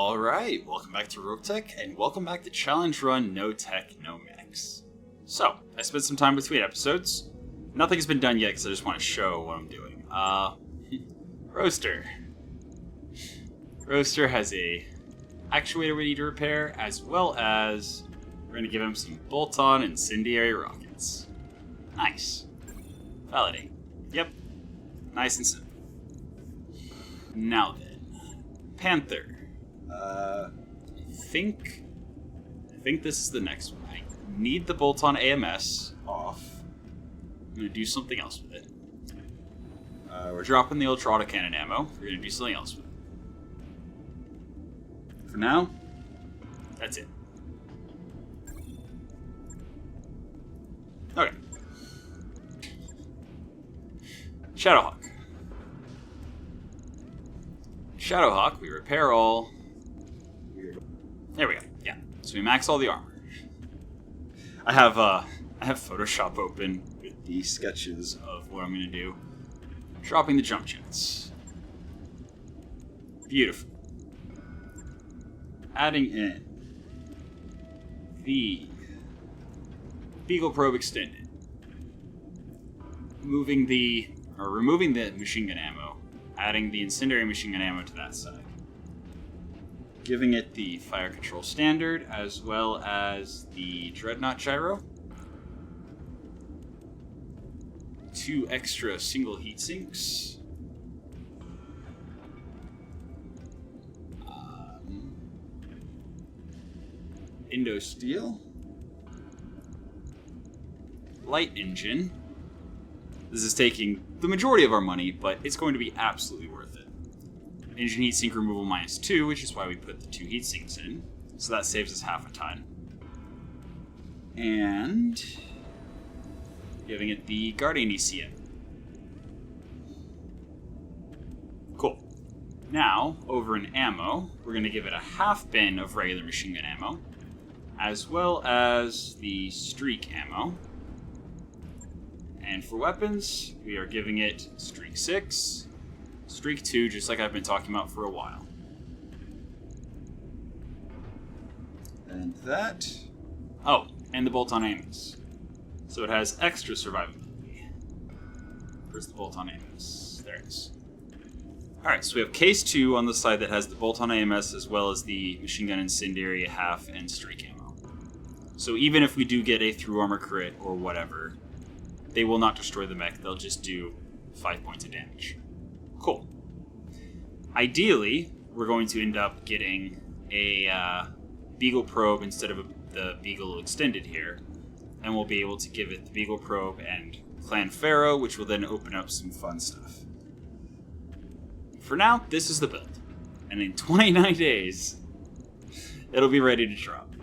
Alright, welcome back to Roguetech, and welcome back to Challenge Run No Tech, No Mechs. So, I spent some time between episodes. Nothing's been done yet because I just want to show what I'm doing. Roaster. Roaster has a actuator we need to repair, as well as we're going to give him some bolt-on incendiary rockets. Nice. Validate. Yep. Nice and simple. Now then. Panther. I think this is the next one. I need the bolt-on AMS off. I'm going to do something else with it. We're dropping the ultra autocannon ammo. We're going to do something else with it. For now, that's it. Okay. Shadowhawk. Shadowhawk, we repair all. There we go. Yeah. So we max all the armor. I have Photoshop open with the sketches of what I'm gonna do. Dropping the jump jets. Beautiful. Adding in the Beagle Probe extended. Removing the machine gun ammo. Adding the incendiary machine gun ammo to that side. Giving it the fire control standard, as well as the dreadnought gyro. 2 extra single heat sinks. Indo steel. Light engine. This is taking the majority of our money, but it's going to be absolutely worth it. Engine heatsink removal -2, which is why we put the 2 heatsinks in. So that saves us half a ton. And giving it the Guardian ECM. Cool. Now, over in ammo, we're going to give it a half bin of regular machine gun ammo, as well as the streak ammo. And for weapons, we are giving it Streak 6, Streak 2, just like I've been talking about for a while. And that... Oh, and the bolt-on AMS. So it has extra survivability. Where's the bolt-on AMS? There it is. Alright, so we have Case 2 on the side that has the bolt-on AMS as well as the machine gun incendiary half and streak ammo. So even if we do get a through armor crit or whatever, they will not destroy the mech, they'll just do 5 points of damage. Cool. Ideally, we're going to end up getting a Beagle Probe instead of the Beagle Extended here, and we'll be able to give it the Beagle Probe and Clan Pharaoh, which will then open up some fun stuff. For now, this is the build, and in 29 days, it'll be ready to drop.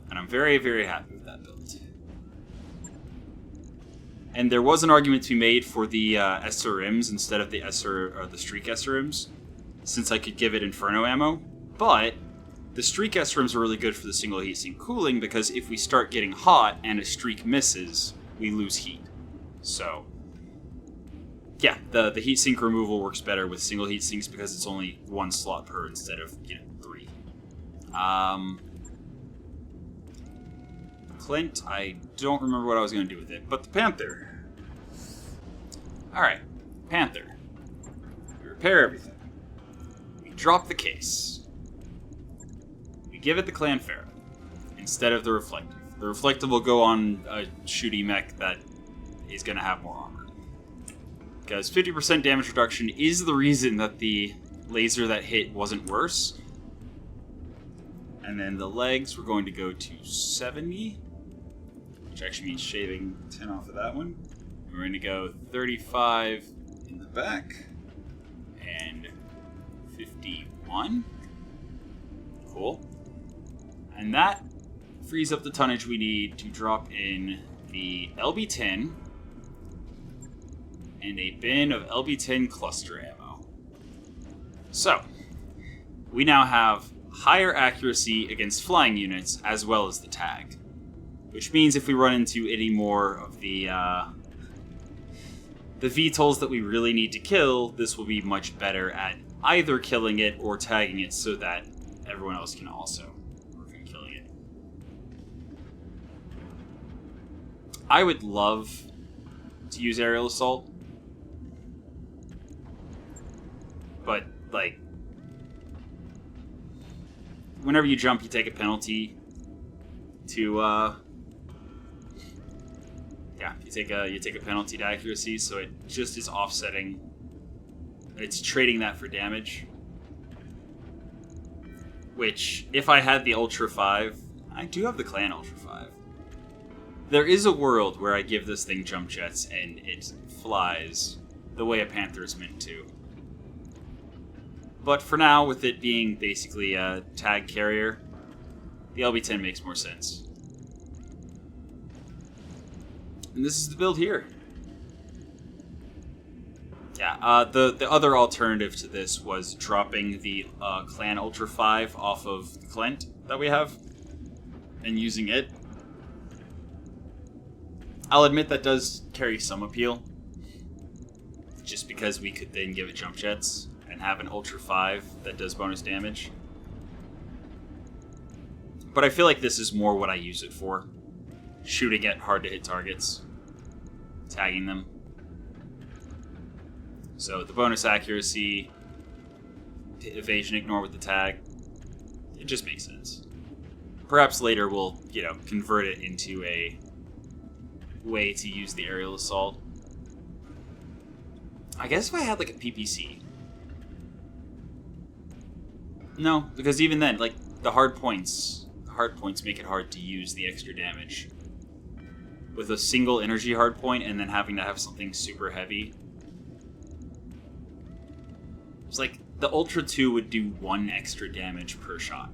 And I'm very, very happy with that build. And there was an argument to be made for the SRMs instead of the Streak SRMs, since I could give it Inferno ammo. But the Streak SRMs are really good for the single heatsink cooling because if we start getting hot and a Streak misses, we lose heat. So, yeah, the heatsink removal works better with single heatsinks because it's only 1 slot per instead of 3. Clint, I don't remember what I was going to do with it, but the Panther. Alright, Panther. We repair everything. We drop the case. We give it the Clan Pharaoh instead of the Reflective. The Reflective will go on a shooty mech that is going to have more armor. Because 50% damage reduction is the reason that the laser that hit wasn't worse. And then the legs, we're going to go to 70. Which actually means shaving 10 off of that one. We're going to go 35 in the back. And 51. Cool. And that frees up the tonnage we need to drop in the LB-10 and a bin of LB-10 cluster ammo. So, we now have higher accuracy against flying units as well as the tag. Which means if we run into any more of the VTOLs that we really need to kill, this will be much better at either killing it or tagging it so that everyone else can also work on killing it. I would love to use aerial assault, but like whenever you jump, you take a penalty to you take a penalty to accuracy, so it just is offsetting. It's trading that for damage. Which, if I had the Ultra 5, I do have the Clan Ultra 5. There is a world where I give this thing jump jets and it flies the way a Panther is meant to. But for now, with it being basically a tag carrier, the LB10 makes more sense. And this is the build here. Yeah, the other alternative to this was dropping the Clan Ultra 5 off of the Clint that we have and using it. I'll admit that does carry some appeal, just because we could then give it jump jets and have an Ultra 5 that does bonus damage. But I feel like this is more what I use it for. Shooting at hard-to-hit targets. Tagging them. So the bonus accuracy, evasion ignore with the tag, it just makes sense. Perhaps later we'll, convert it into a way to use the aerial assault. I guess if I had like a PPC. No, because even then, like the hard points make it hard to use the extra damage. With a single energy hardpoint and then having to have something super heavy. It's like the Ultra 2 would do 1 extra damage per shot.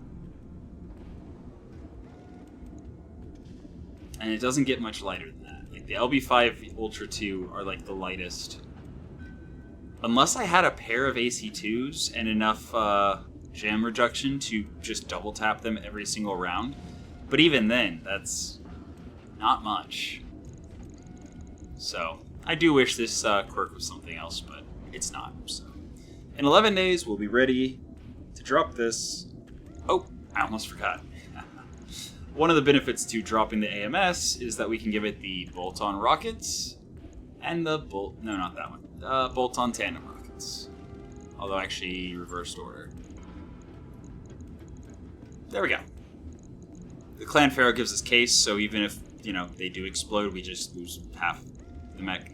And it doesn't get much lighter than that. Like the LB5 Ultra 2 are like the lightest. Unless I had a pair of AC2s and enough jam reduction to just double tap them every single round. But even then, that's not much. So, I do wish this quirk was something else, but it's not. So, in 11 days, we'll be ready to drop this. Oh, I almost forgot. One of the benefits to dropping the AMS is that we can give it the bolt-on rockets and the no, not that one. Bolt-on tandem rockets. Although actually reversed order. There we go. The Clan Pharaoh gives us case, so even if they do explode, we just lose half the mech.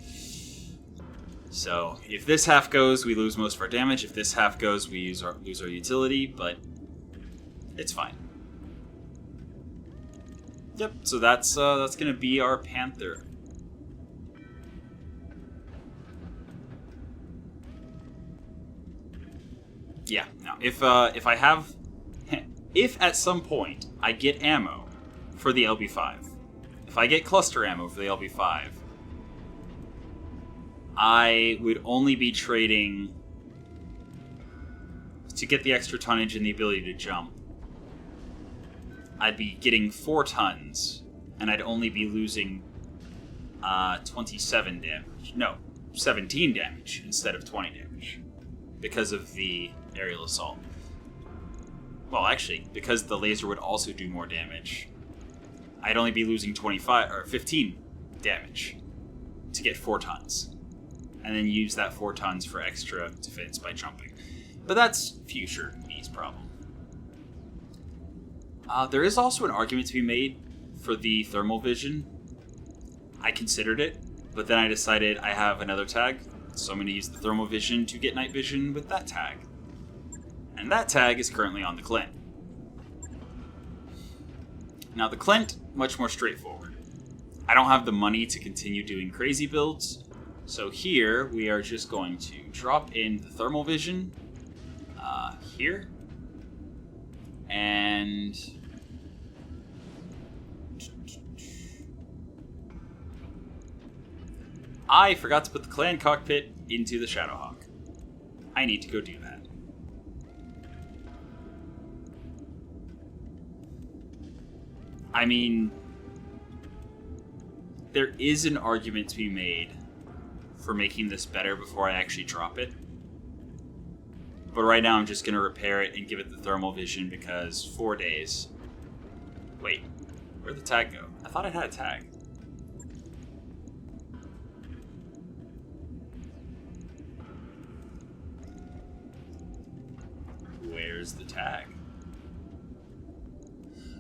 So if this half goes, we lose most of our damage. If this half goes, we lose our utility, but it's fine. Yep. So that's gonna be our Panther. Yeah. Now, if I have, if at some point I get ammo for the LB5. If I get cluster ammo for the LB5, I would only be trading to get the extra tonnage and the ability to jump. I'd be getting 4 tons, and I'd only be losing 27 damage. No, 17 damage instead of 20 damage because of the aerial assault. Well, actually, because the laser would also do more damage. I'd only be losing 25 or 15 damage to get 4 tons. And then use that 4 tons for extra defense by jumping. But that's future me's problem. There is also an argument to be made for the thermal vision. I considered it, but then I decided I have another tag, so I'm going to use the thermal vision to get night vision with that tag. And that tag is currently on the Clint. Now the Clint, much more straightforward. I don't have the money to continue doing crazy builds, so here we are just going to drop in the thermal vision here, and I forgot to put the clan cockpit into the Shadowhawk. I need to go do that. I mean, there is an argument to be made for making this better before I actually drop it. But right now I'm just going to repair it and give it the thermal vision because 4 days. Wait, where'd the tag go? I thought I had a tag. Where's the tag?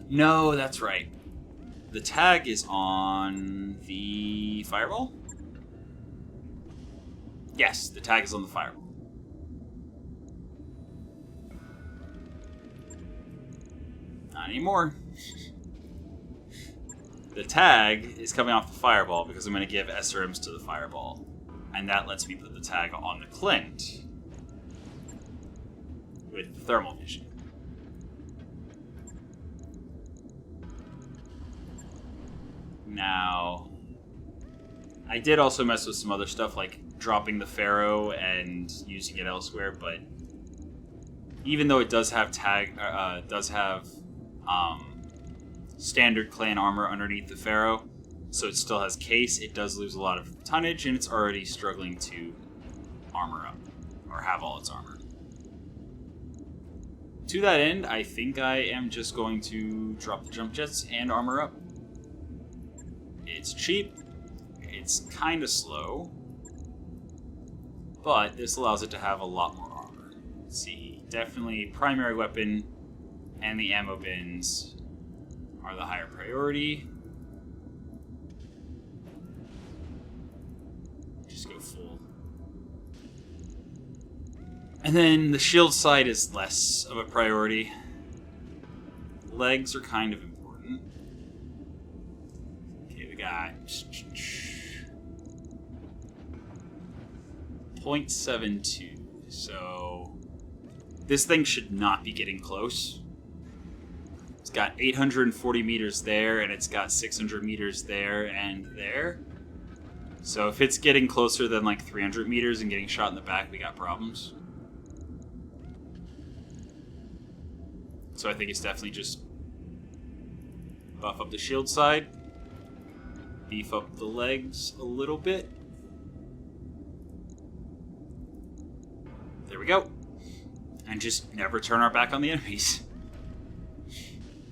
No, that's right. The tag is on the fireball? Yes, the tag is on the fireball. Not anymore. The tag is coming off the fireball because I'm going to give SRMs to the fireball. And that lets me put the tag on the Clint with the thermal vision. Now, I did also mess with some other stuff like dropping the Pharaoh and using it elsewhere, but even though it does have standard clan armor underneath the Pharaoh, so it still has case, it does lose a lot of tonnage, and it's already struggling to armor up, or have all its armor. To that end, I think I am just going to drop the jump jets and armor up. It's cheap, it's kind of slow, but this allows it to have a lot more armor. Let's see, definitely primary weapon and the ammo bins are the higher priority. Just go full. And then the shield side is less of a priority. Legs are kind of important. Okay, we got 0.72. So this thing should not be getting close. It's got 840 meters there, and it's got 600 meters there and there. So if it's getting closer than like 300 meters and getting shot in the back, we got problems. So I think it's definitely just buff up the shield side, beef up the legs a little bit. There we go. And just never turn our back on the enemies.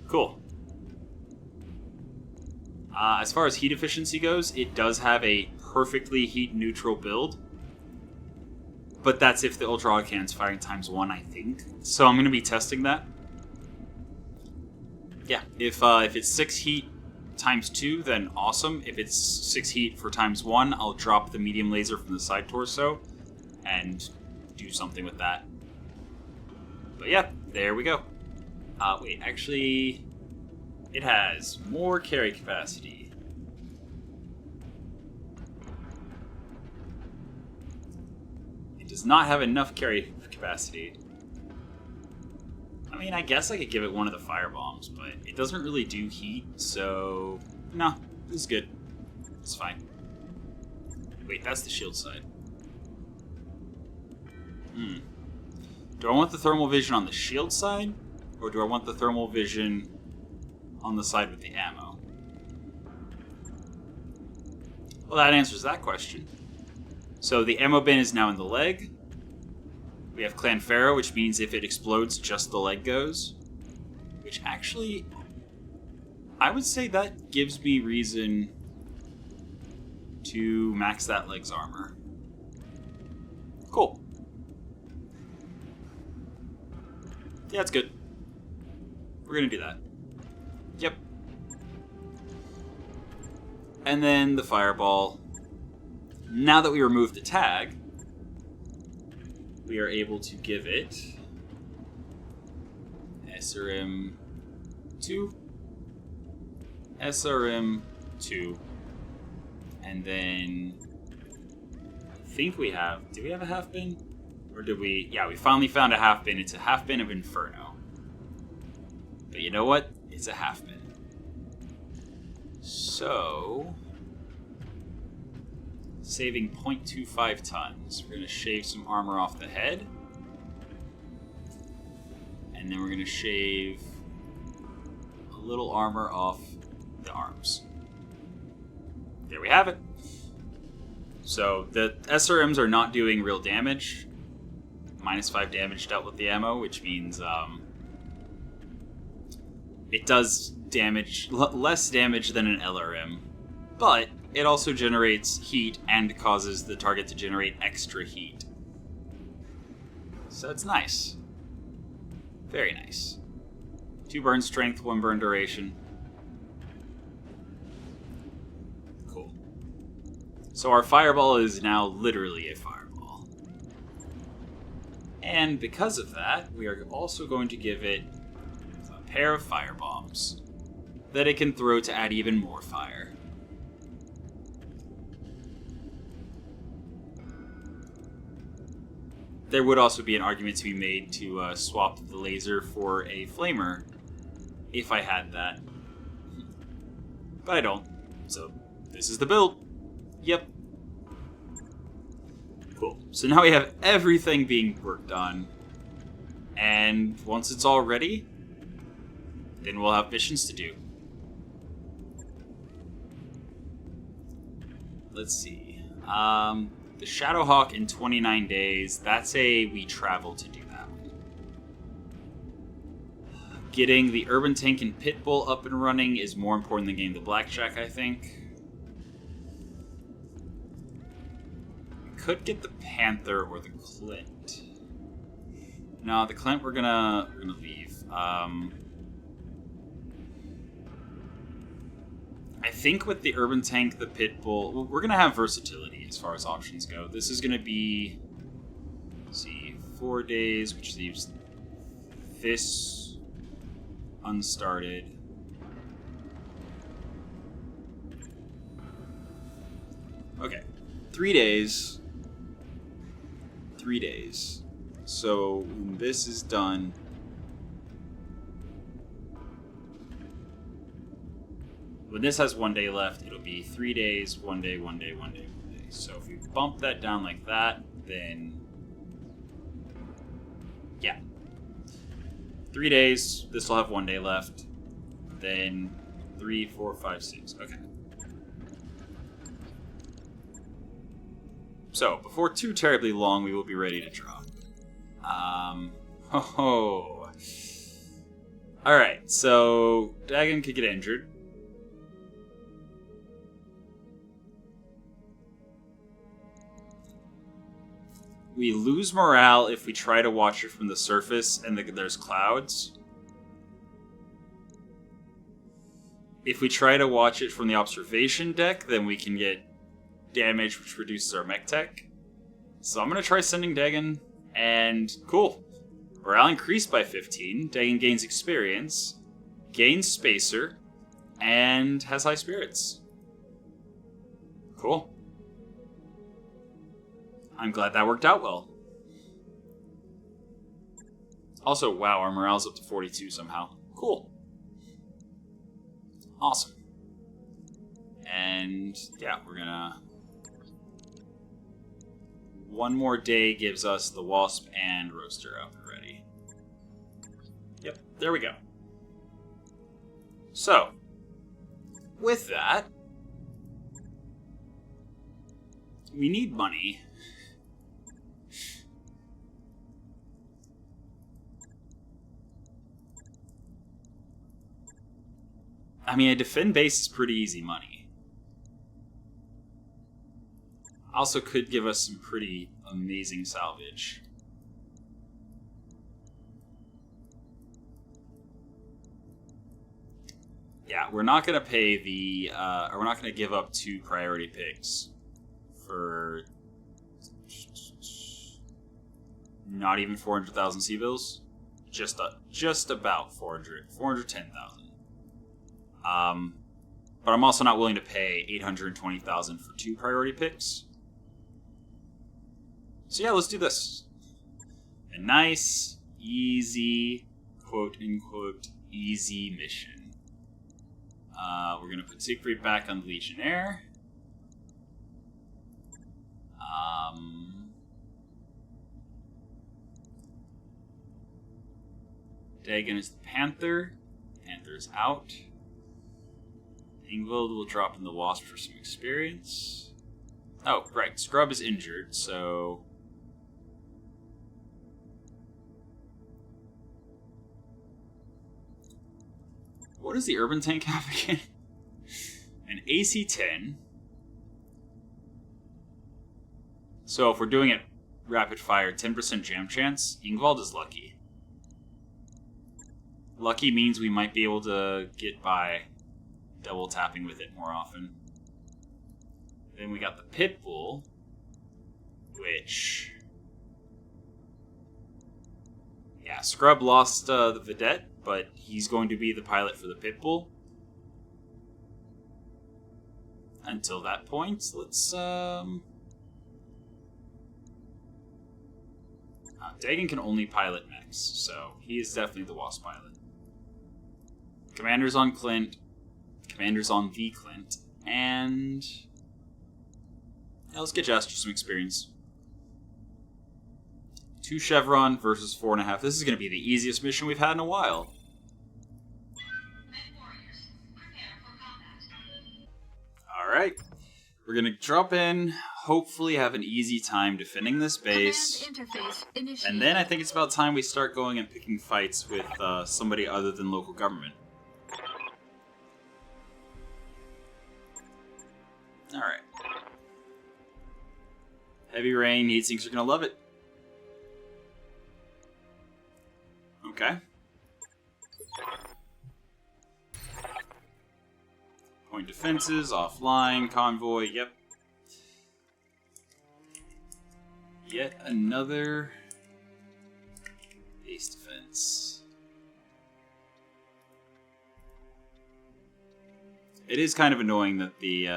Cool. As far as heat efficiency goes, it does have a perfectly heat neutral build. But that's if the ultra auto cannon's firing ×1, I think. So I'm going to be testing that. Yeah, if it's 6 heat ×2, then awesome. If it's 6 heat for ×1, I'll drop the medium laser from the side torso and do something with that. But yeah, there we go. Wait, actually, it has more carry capacity. It does not have enough carry capacity. I mean, I guess I could give it one of the firebombs, but it doesn't really do heat, so no, this is good. It's fine. Wait, that's the shield side. Do I want the thermal vision on the shield side, or do I want the thermal vision on the side with the ammo? Well, that answers that question. So the ammo bin is now in the leg. We have Clan Pharaoh, which means if it explodes, just the leg goes. Which actually, I would say that gives me reason to max that leg's armor. Cool. Yeah, it's good. We're gonna do that. Yep. And then the fireball. Now that we removed the tag, we are able to give it SRM2, SRM2, and then I think we have, do we have a half bin? Or did we, yeah, we finally found a half bin. It's a half bin of Inferno. But you know what? It's a half bin. So, saving 0.25 tons. We're going to shave some armor off the head. And then we're going to shave a little armor off the arms. There we have it. So the SRMs are not doing real damage. -5 damage dealt with the ammo, which means it does damage, less damage than an LRM, but it also generates heat and causes the target to generate extra heat. So it's nice. Very nice. 2 burn strength, 1 burn duration. Cool. So our fireball is now literally a fireball. And because of that, we are also going to give it a pair of firebombs that it can throw to add even more fire. There would also be an argument to be made to swap the laser for a flamer if I had that. But I don't. So this is the build. Yep. Cool. So now we have everything being worked on. And once it's all ready, then we'll have missions to do. Let's see. The Shadowhawk in 29 days, that's we travel to do that. Getting the Urban Tank and Pitbull up and running is more important than getting the Blackjack, I think. We could get the Panther or the Clint. No, the Clint we're gonna leave. I think with the Urban Tank, the Pitbull, we're going to have versatility as far as options go. This is going to be, let's see, 4 days, which leaves this unstarted. Okay, 3 days. 3 days. So when this is done, when this has 1 day left, it'll be 3 days, 1 day, 1 day, 1 day, 1 day. So if we bump that down like that, then yeah. 3 days, this will have 1 day left. Then 3, 4, 5, 6. Okay. So, before too terribly long, we will be ready to drop. Alright, so Dagon could get injured. We lose morale if we try to watch it from the surface and there's clouds. If we try to watch it from the observation deck, then we can get damage, which reduces our mech tech. So I'm going to try sending Dagon, and cool. Morale increased by 15. Dagon gains experience, gains spacer, and has high spirits. Cool. I'm glad that worked out well. Also, wow, our morale's up to 42 somehow. Cool. Awesome. And yeah, we're gonna... 1 more day gives us the Wasp and Roaster up and ready. Yep, there we go. So, with that, we need money. I mean, a defend base is pretty easy money. Also could give us some pretty amazing salvage. Yeah, we're not going to pay the, or we're not going to give up 2 priority picks for not even 400,000 C-bills. Just about 410,000. But I'm also not willing to pay 820,000 for 2 priority picks. So yeah, let's do this. A nice, easy, quote-unquote, easy mission. We're going to put Siegfried back on the Legionnaire. Dagon is the Panther. Panther's out. Ingvild will drop in the Wasp for some experience. Oh, right. Scrub is injured, so... What does the urban tank have again? An AC-10. So if we're doing it rapid fire, 10% jam chance, Ingvald is lucky. Lucky means we might be able to get by double tapping with it more often. Then we got the Pitbull, which... yeah, Scrub lost the Vedette, but he's going to be the pilot for the Pitbull. Until that point, let's... Dagon can only pilot Mechs, so he is definitely the Wasp pilot. Commander's on Clint, Commander's on the Clint, and... yeah, let's get Jasper some experience. 2 Chevron versus 4.5. This is going to be the easiest mission we've had in a while. Mechwarriors, prepare for combat. Alright. We're going to drop in, hopefully have an easy time defending this base. And then I think it's about time we start going and picking fights with somebody other than local government. Alright. Heavy rain, heatsinks are going to love it. Okay. Point defenses, offline, convoy, yep. Yet another base defense. It is kind of annoying that the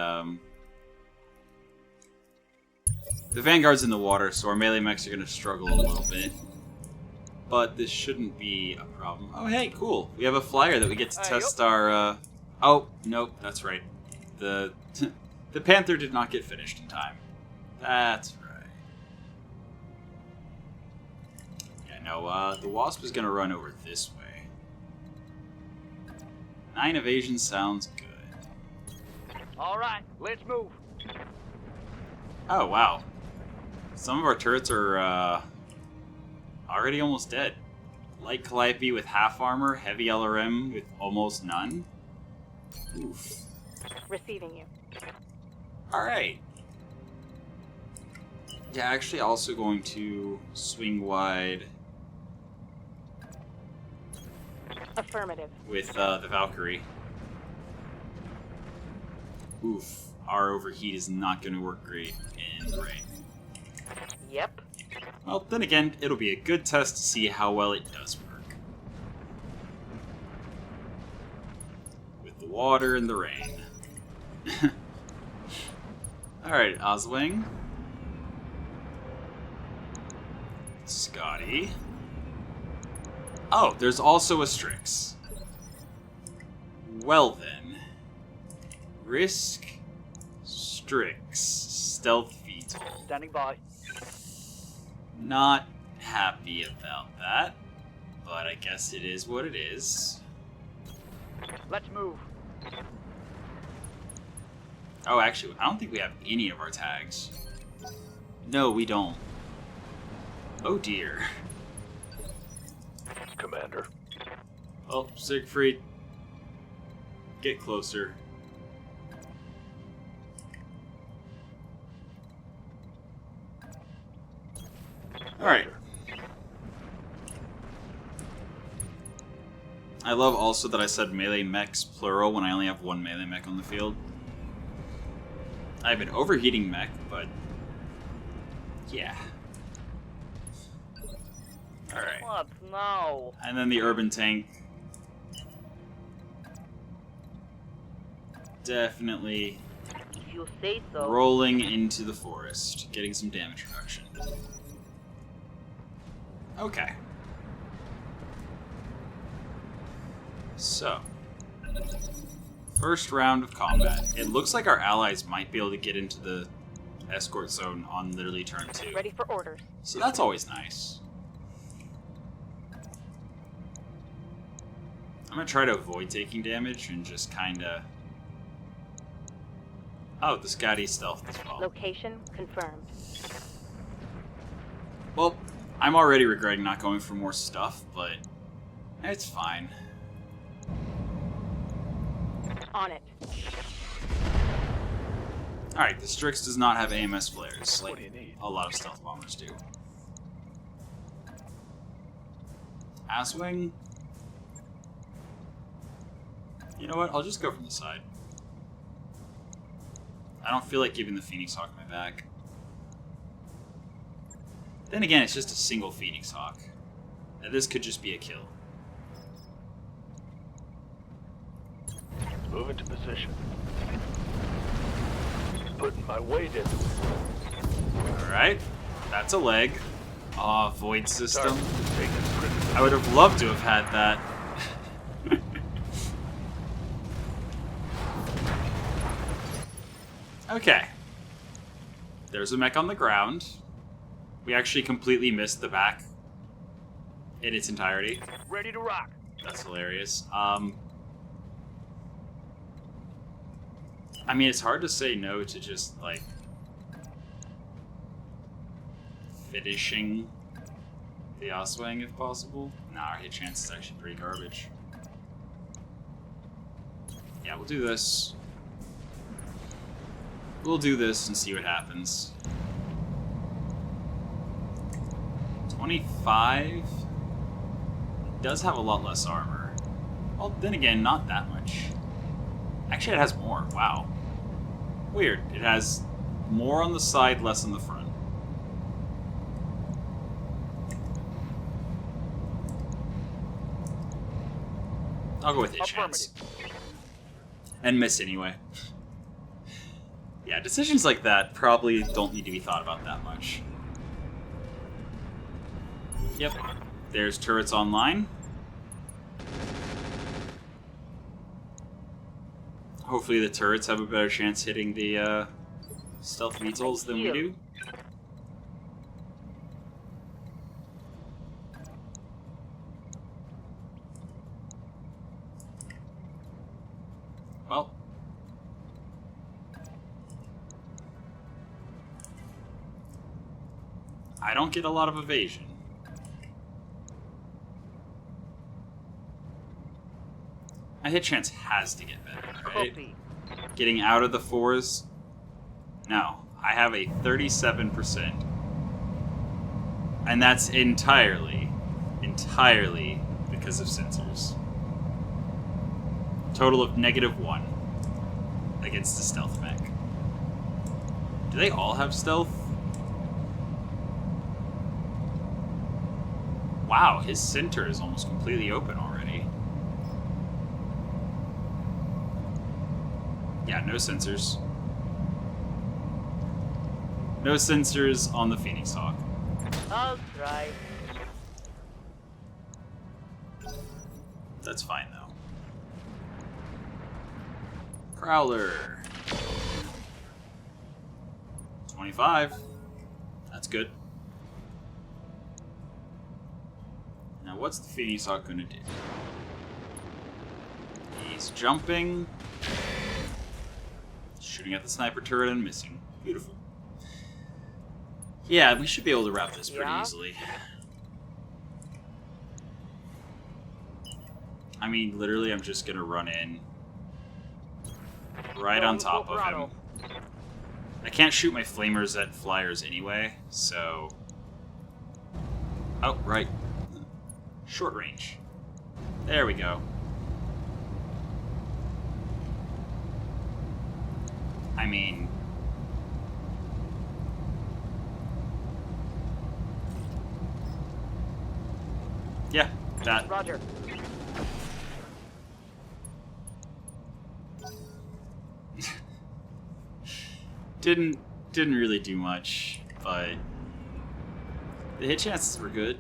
Vanguard's in the water, so our melee mechs are going to struggle a little bit. But this shouldn't be a problem. Oh, hey, cool. We have a flyer that we get to test our... oh, nope, that's right. The the Panther did not get finished in time. That's right. Yeah, no, the Wasp is going to run over this way. 9 evasion sounds good. All right, let's move. Oh, wow. Some of our turrets are already almost dead. Light Calliope with half armor, heavy LRM with almost none. Oof. Receiving you. Alright. Yeah, actually also going to swing wide Affirmative. with the Valkyrie. Oof. Our overheat is not going to work great in the rain. Yep. Well, then again, it'll be a good test to see how well it does work. With the water and the rain. Alright, Oswing. Scotty. Oh, there's also a Strix. Well then. Risk Strix. Stealth VTOL. Standing by. Not happy about that, but I guess it is what it is. Let's move. Oh, actually, I don't think we have any of our tags. No, we don't. Oh dear. Commander. Oh, Siegfried. Get closer. Alright. I love also that I said melee mechs plural when I only have one melee mech on the field. I have an overheating mech, but yeah. Alright. What? No. And then the urban tank. Definitely If you say so. rolling into the forest, getting some damage reduction. Okay. So, first round of combat. It looks like our allies might be able to get into the escort zone on literally turn 2. Ready for orders. So that's always nice. I'm gonna try to avoid taking damage and just kinda... Oh, the Scotty stealth as well. Location confirmed. Well, I'm already regretting not going for more stuff, but it's fine. On it. Alright, the Strix does not have AMS flares, What like do you need? a lot of stealth bombers do. Asswing? You know what? I'll just go from the side. I don't feel like giving the Phoenix Hawk my back. Then again, it's just a single Phoenix Hawk. And this could just be a kill. Move into position. Putting my weight into it. Alright, that's a leg. Aw, void system. Target taken crippled. I would have loved to have had that. Okay. There's a mech on the ground. We actually completely missed the back in its entirety. Ready to rock. That's hilarious. I mean, it's hard to say no to just, like, finishing the Oswang if possible. Nah, our hit chance is actually pretty garbage. Yeah, we'll do this. We'll do this and see what happens. 25? It does have a lot less armor. Well, then again, not that much. Actually, it has more. Wow. Weird. It has more on the side, less on the front. I'll go with hit chance. And miss anyway. Yeah, decisions like that probably don't need to be thought about that much. Yep. There's turrets online. Hopefully the turrets have a better chance hitting the stealth VTOLs than we do. Well. I don't get a lot of evasion. My hit chance has to get better, right? Copy. Getting out of the fours? No. I have a 37%. And that's entirely because of sensors. Total of -1 against the stealth mech. Do they all have stealth? Wow, his center is almost completely open already. Yeah, no sensors. No sensors on the Phoenix Hawk. I'll try. That's fine, though. Prowler. 25. That's good. Now, what's the Phoenix Hawk gonna do? He's jumping. Shooting at the sniper turret and missing. Beautiful. Yeah, we should be able to wrap this pretty easily. I mean, literally, I'm just gonna run in right on top of him. I can't shoot my flamers at flyers anyway, so... Oh, right. Short range. There we go. I mean... Yeah, that... Roger. Didn't really do much, but the hit chances were good.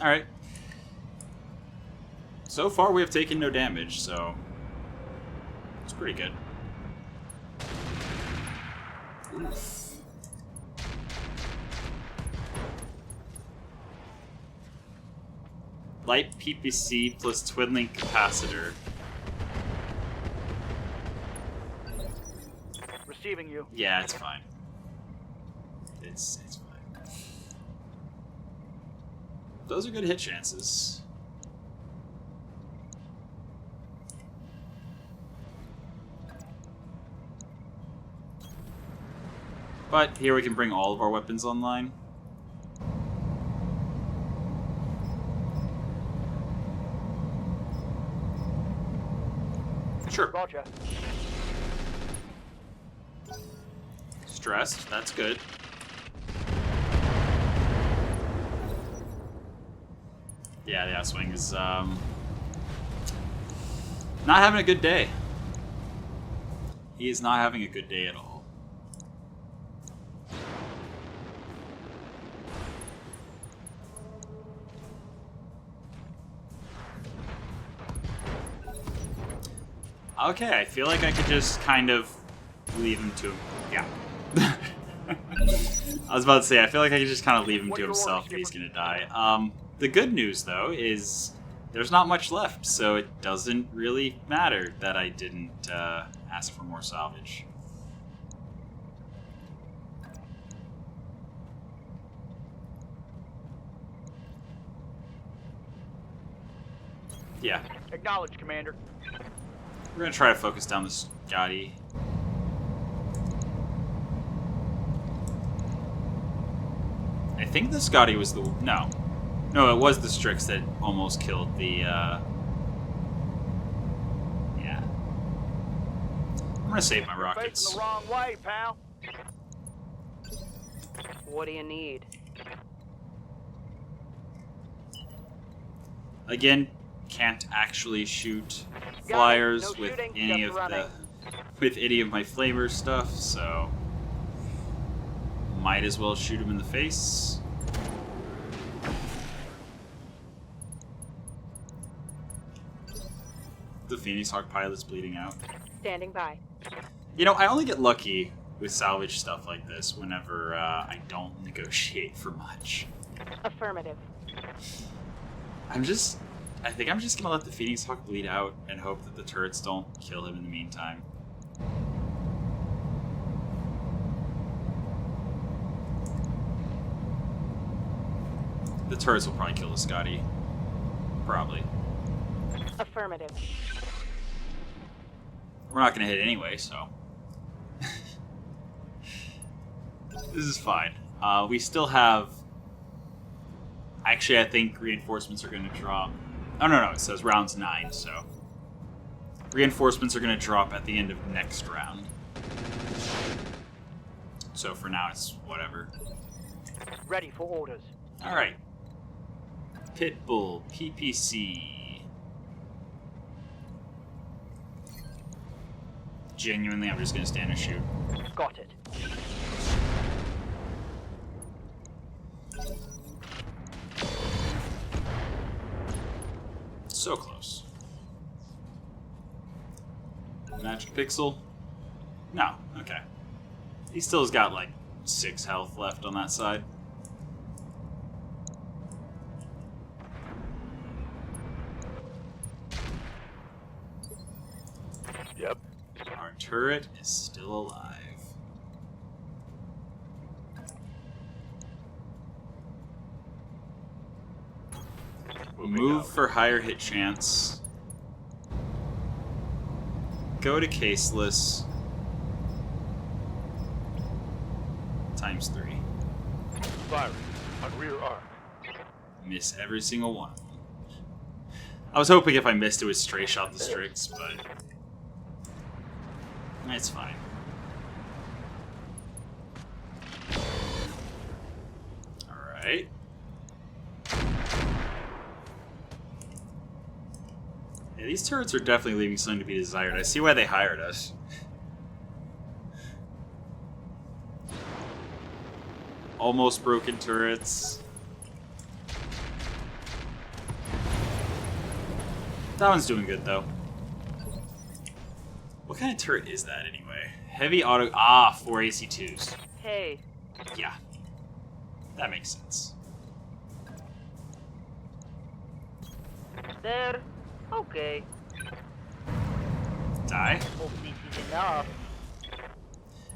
Alright. So far we have taken no damage, so it's pretty good. Oof. Light PPC plus twin link capacitor. Receiving you. Yeah, it's fine. It's fine. those are good hit chances. But here we can bring all of our weapons online. Sure. Roger. Stressed, that's good. Yeah, the outswing is not having a good day. He is not having a good day at all. Okay, I feel like I could just kind of leave him to... Yeah. I was about to say, I feel like I could just kind of leave him to himself if he's going to die. The good news, though, is there's not much left, so it doesn't really matter that I didn't ask for more salvage. Yeah. Acknowledged, Commander. We're going to try to focus down the Scotty. I think the Scotty was the... No, it was the Strix that almost killed the... Yeah. I'm going to save my rockets. Facing the wrong way, pal. What do you need? Again, can't actually shoot flyers No with shooting, any just of running. my flamer stuff, so might as well shoot him in the face. The Phoenix Hawk pilot's bleeding out. Standing by. You know, I only get lucky with salvage stuff like this whenever I don't negotiate for much. Affirmative. I think I'm just gonna let the Phoenix Hawk bleed out and hope that the turrets don't kill him in the meantime. The turrets will probably kill the Scotty. Probably. Affirmative. We're not gonna hit anyway, so. This is fine. We still have... Actually, I think reinforcements are gonna drop. Oh, no, it says rounds 9, so... Reinforcements are going to drop at the end of next round. So for now, it's whatever. Ready for orders. Alright. Pitbull, PPC. Genuinely, I'm just going to stand and shoot. Got it. So close. Magic Pixel? No, okay. He still has got like 6 health left on that side. Yep. Our turret is still alive. We'll move for higher hit chance. Go to caseless. Times 3. Firing on rear arc. Miss every single one of them. I was hoping if I missed it would stray shot the Strix, but it's fine. Alright. Yeah, these turrets are definitely leaving something to be desired. I see why they hired us. Almost broken turrets. That one's doing good, though. What kind of turret is that, anyway? Heavy auto... Ah, 4 AC2s. Hey. Yeah. That makes sense. There. Okay. Die? Hope this is enough.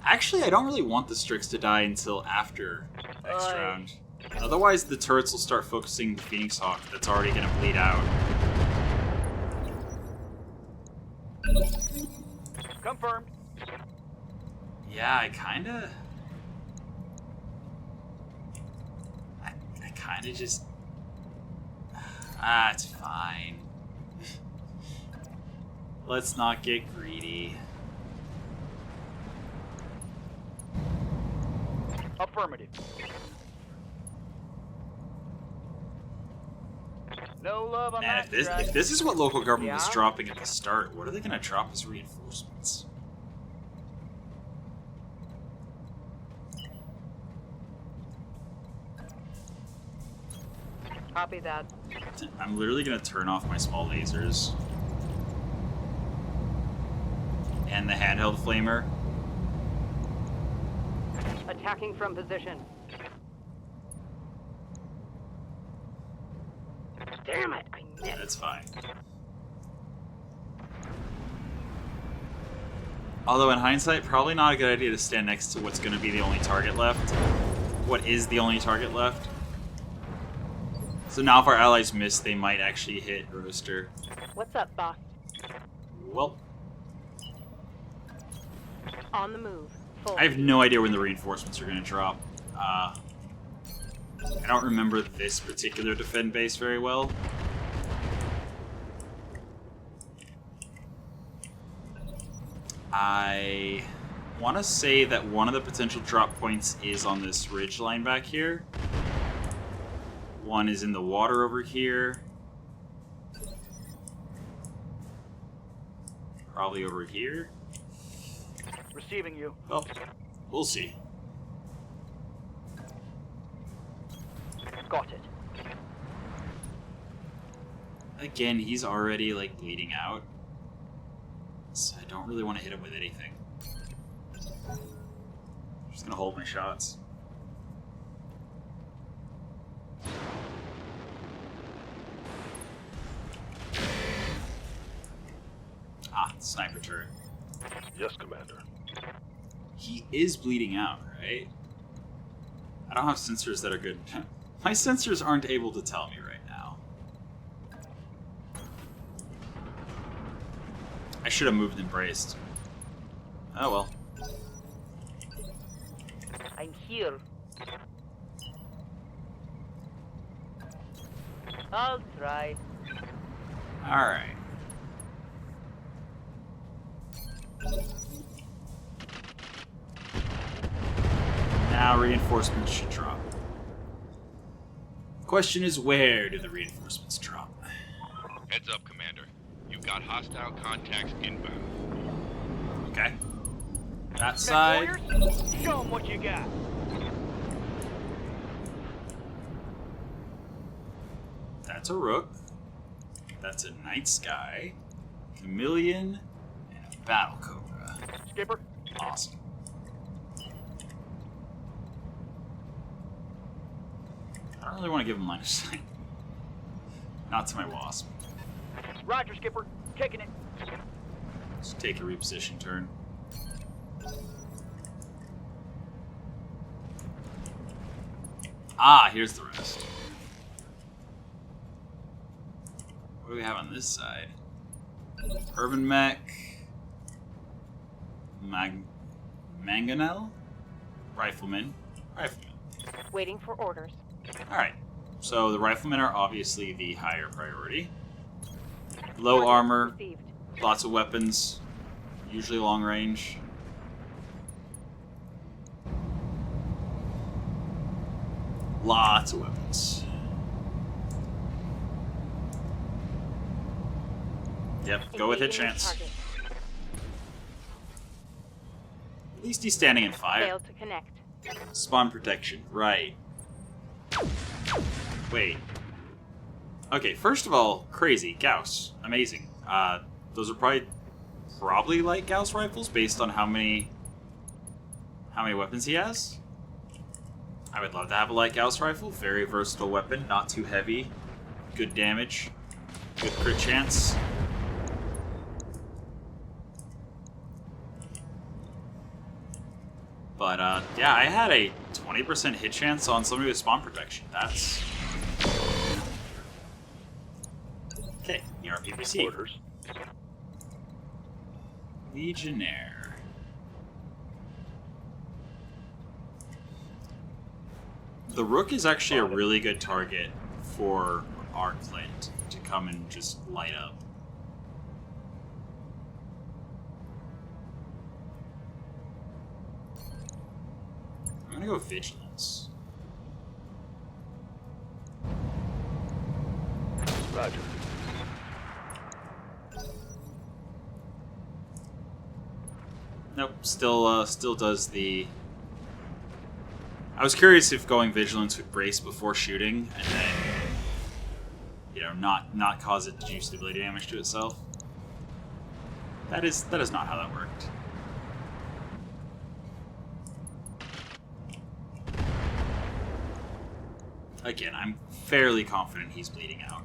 Actually, I don't really want the Strix to die until after next Aye. round. Otherwise, the turrets will start focusing the Phoenix Hawk that's already going to bleed out. Confirmed. Yeah, I kinda just... it's fine. Let's not get greedy. Affirmative. No love on Man, that. if this is what local government was Yeah? dropping at the start, what are they gonna drop as reinforcements? Copy that. I'm literally gonna turn off my small lasers. And the handheld flamer. Attacking from position. Damn it! I missed. That's fine. Although in hindsight, probably not a good idea to stand next to what's gonna be the only target left. What is the only target left? So now if our allies miss, they might actually hit Roaster. What's up, boss? Well, On the move. Full. I have no idea when the reinforcements are going to drop. I don't remember this particular defend base very well. I want to say that one of the potential drop points is on this ridge line back here. One is in the water over here. Probably over here. Receiving you. Well, we'll see. Got it. Again, he's already, like, bleeding out. So I don't really want to hit him with anything. I'm just gonna hold my shots. Ah, sniper turret. Yes, Commander. He is bleeding out, right? I don't have sensors that are good. My sensors aren't able to tell me right now. I should have moved and braced. Oh well. I'm here. I'll try. Alright. Now reinforcements should drop. Question is, where do the reinforcements drop? Heads up, Commander. You've got hostile contacts inbound. Okay. That side. Mechwarriors, show 'em what you got. That's a Rook. That's a Night Sky, Chameleon, and a Battle Cobra. Skipper. Awesome. I don't really want to give him line of sight. Not to my Wasp. Roger, Skipper. Kicking it. Let's take a reposition turn. Ah, here's the rest. What do we have on this side? Urban Mech. Mangonel? Rifleman. Rifleman. Waiting for orders. Alright. So the Riflemen are obviously the higher priority. Low Orders armor, received. lots of weapons, usually long range. Lots of weapons. Yep, go with hit Engaging chance. target. At least he's standing in fire. Failed to connect. Spawn protection, right. Wait. Okay, first of all, crazy. Gauss. Amazing. Those are probably like Gauss rifles based on how many weapons he has. I would love to have a light Gauss rifle. Very versatile weapon, not too heavy. Good damage. Good crit chance. But, yeah, I had a 20% hit chance on somebody with spawn protection. That's... Okay, ER PPC. Orders. Legionnaire. The Rook is actually a really good target for our Clint to come and just light up. I'm gonna go Vigilance. Roger. Nope, still does the... I was curious if going Vigilance would brace before shooting, and then, you know, not cause it to do stability damage to itself. That is not how that worked. Again, I'm fairly confident he's bleeding out.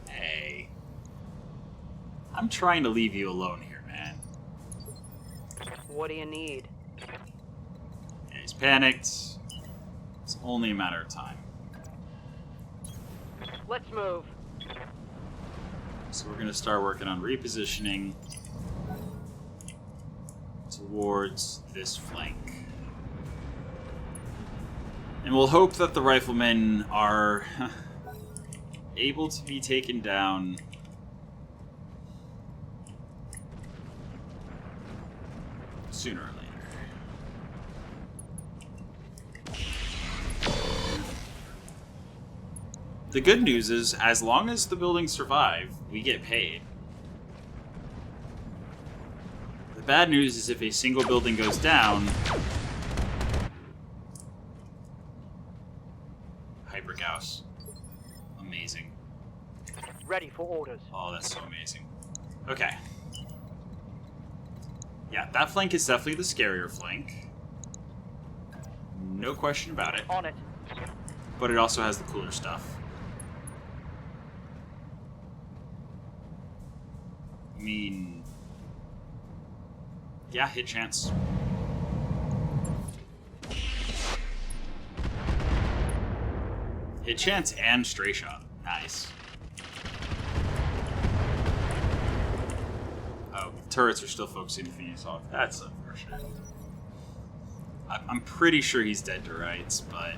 Hey. I'm trying to leave you alone here, man. What do you need? Yeah, he's panicked. It's only a matter of time. Let's move. So we're going to start working on repositioning towards this flank. And we'll hope that the riflemen are able to be taken down sooner or later. The good news is, as long as the buildings survive, we get paid. The bad news is if a single building goes down... Hypergauss. Amazing. Ready for orders. Oh, that's so amazing. Okay. Yeah, that flank is definitely the scarier flank. No question about it. On it. But it also has the cooler stuff. I mean... Yeah, hit chance. Hit chance and stray shot. Nice. Oh, turrets are still focusing the Phoenix Hawk. That's unfortunate. I'm pretty sure he's dead to rights, but...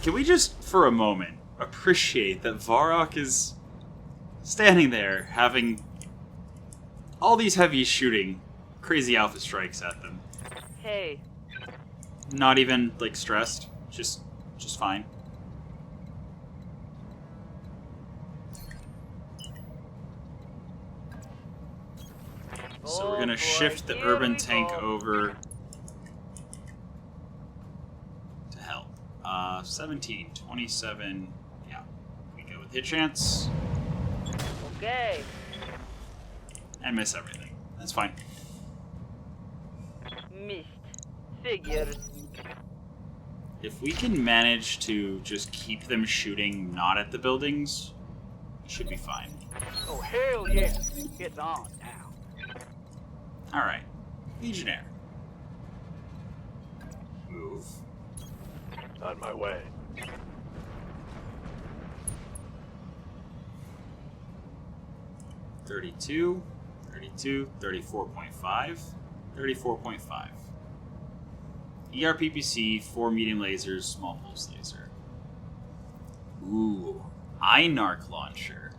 Can we just, for a moment, appreciate that Varrock is standing there having all these heavies shooting crazy alpha strikes at them. Hey, Not even, like, stressed. Just fine. So we're gonna shift the urban tank over to help. 17, 27, yeah. We go with hit chance Okay. and miss everything. That's fine. Missed. Figures. If we can manage to just keep them shooting not at the buildings, we should be fine. Oh, hell yeah. It's on now. Alright. Legionnaire. Move. On my way. 32, 32, 34.5, 34.5. ERPPC, 4 medium lasers, small pulse laser. Ooh, Einarch launcher.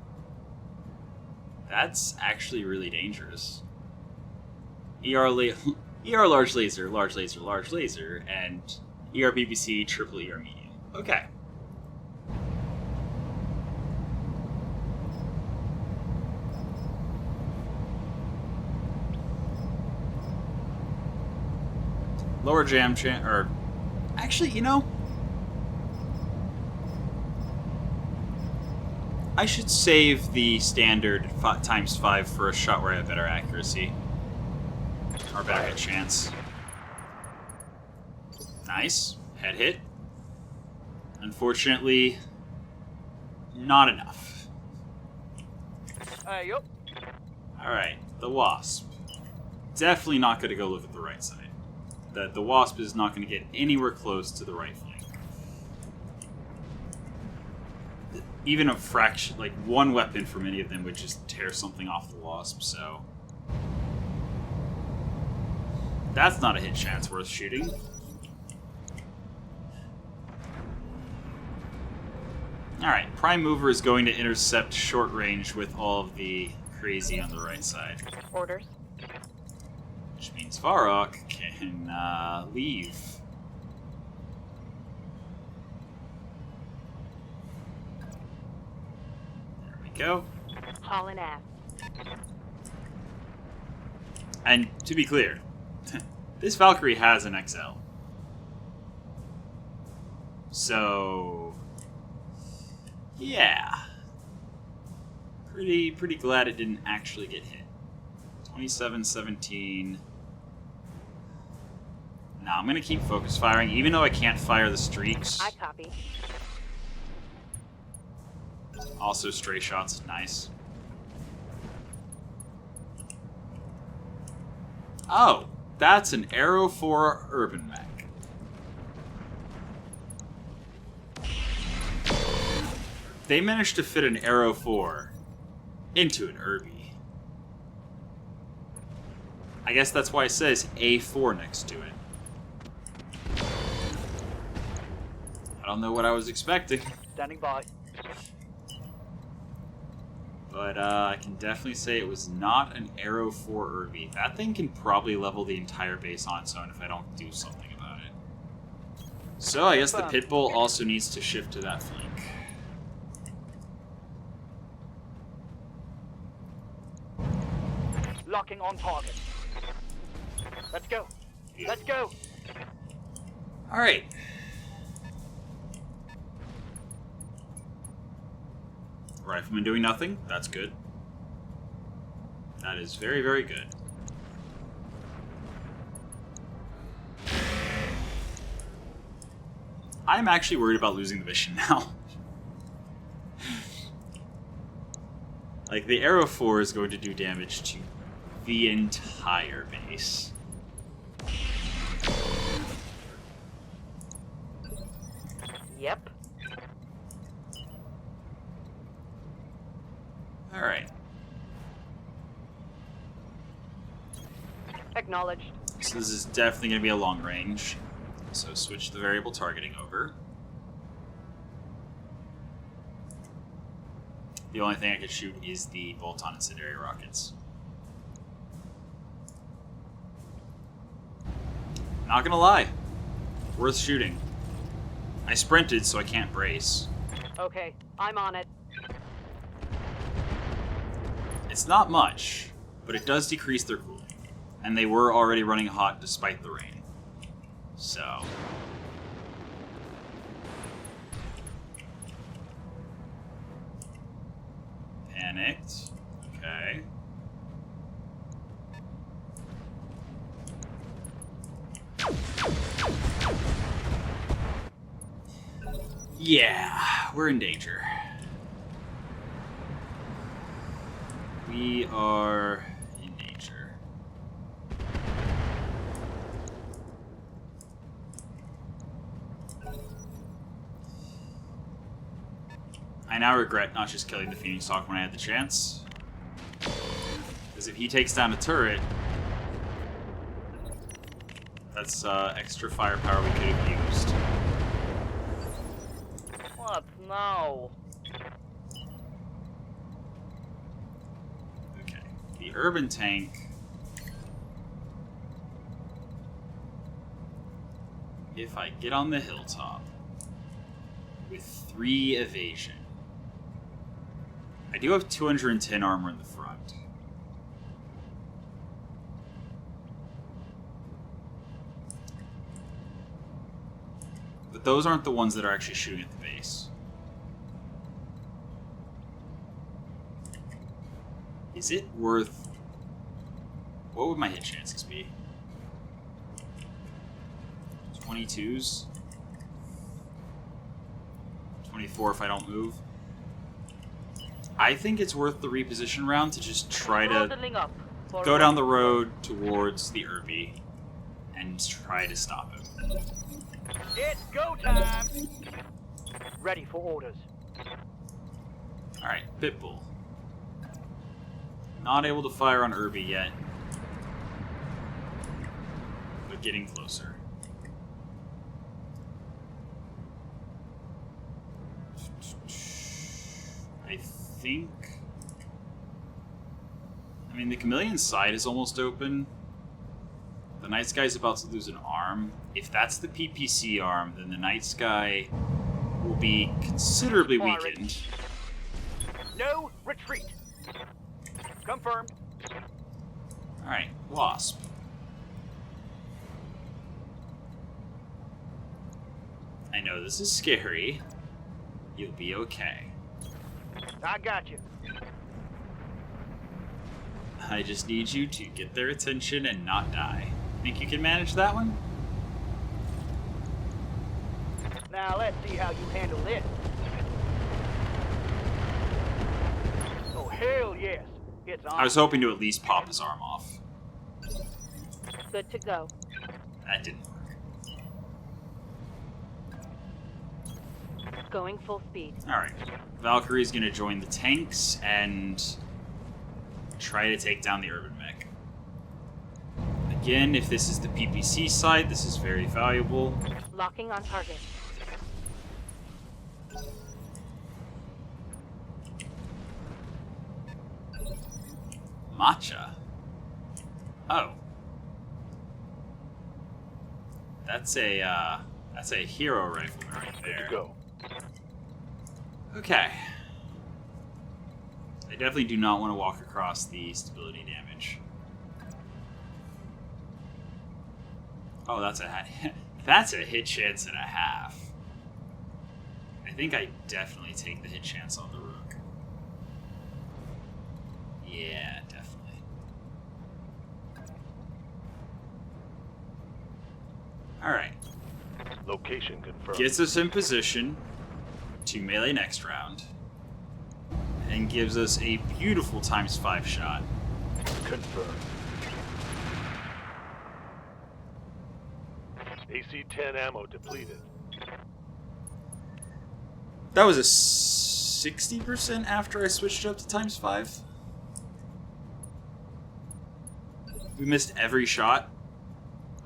That's actually really dangerous. ER large laser, large laser, large laser, and ERPPC, triple ER medium. Okay. Lower jam or actually, you know, I should save the standard ×5 for a shot where I have better accuracy. Or better hit chance. Nice. Head hit. Unfortunately, not enough. Yup. Alright, the Wasp. Definitely not going to go look at the right side. The Wasp is not going to get anywhere close to the right flank. Even a fraction, like one weapon from any of them would just tear something off the Wasp, so... That's not a hit chance worth shooting. Alright, Prime Mover is going to intercept short range with all of the crazy on the right side. Orders. Which means Varrock can leave. There we go. Hauling ass. And to be clear, this Valkyrie has an XL. So, yeah. Pretty glad it didn't actually get hit. 27-17. Nah, I'm gonna keep focus firing, even though I can't fire the streaks. I copy. Also, stray shots, nice. Oh, that's an Arrow 4 Urban Mech. They managed to fit an Arrow 4 into an Urby. I guess that's why it says A4 next to it. I don't know what I was expecting. Standing by. But I can definitely say it was not an Arrow 4 Urby. That thing can probably level the entire base on its own if I don't do something about it. So I guess the Pitbull also needs to shift to that flank. Locking on target. Let's go. Let's go. Alright. Rifleman doing nothing. That's good. That is very, very good. I'm actually worried about losing the mission now. Like, the Arrow 4 is going to do damage to the entire base. Yep. Alright. Acknowledged. So this is definitely going to be a long range. So switch the variable targeting over. The only thing I could shoot is the bolt-on incendiary rockets. Not gonna lie. Worth shooting. I sprinted, so I can't brace. Okay, I'm on it. It's not much, but it does decrease their cooling. And they were already running hot despite the rain. So... Panicked. Okay. Yeah, we're in danger. We are in danger. I now regret not just killing the Phoenix Hawk when I had the chance. Because if he takes down a turret, that's extra firepower we could have used. What? No. Okay, the urban tank. If I get on the hilltop with 3 evasion, I do have 210 armor in the front. But those aren't the ones that are actually shooting at the base. Is it worth... What would my hit chances be? 22s? 24 if I don't move? I think it's worth the reposition round to just try to Throttling up. go down the road towards the Irby and try to stop him. It's go time! Ready for orders. Alright, Pitbull. Not able to fire on Irby yet. But getting closer. I think... I mean, the Chameleon's side is almost open. The Night Sky's about to lose an arm. If that's the PPC arm, then the Night Sky will be considerably weakened. No retreat. Confirmed. Alright, Wasp. I know this is scary. You'll be okay. I got you. I just need you to get their attention and not die. Think you can manage that one? Now let's see how you handle this. Oh, hell yes. It's on. I was hoping to at least pop his arm off. Good to go. That didn't work. Going full speed. Alright. Valkyrie's gonna join the tanks and try to take down the urban mech. Again, if this is the PPC side, this is very valuable. Locking on target. Matcha. Oh. That's a hero rifle right there. Go. Okay. I definitely do not want to walk across the stability damage. Oh, that's a hit chance and a half. I think I definitely take the hit chance on the Rook. Yeah, definitely. Alright. Location confirmed. Gets us in position to melee next round. And gives us a beautiful ×5 shot. Confirmed. AC-10 ammo depleted. That was a 60% after I switched it up to ×5. We missed every shot,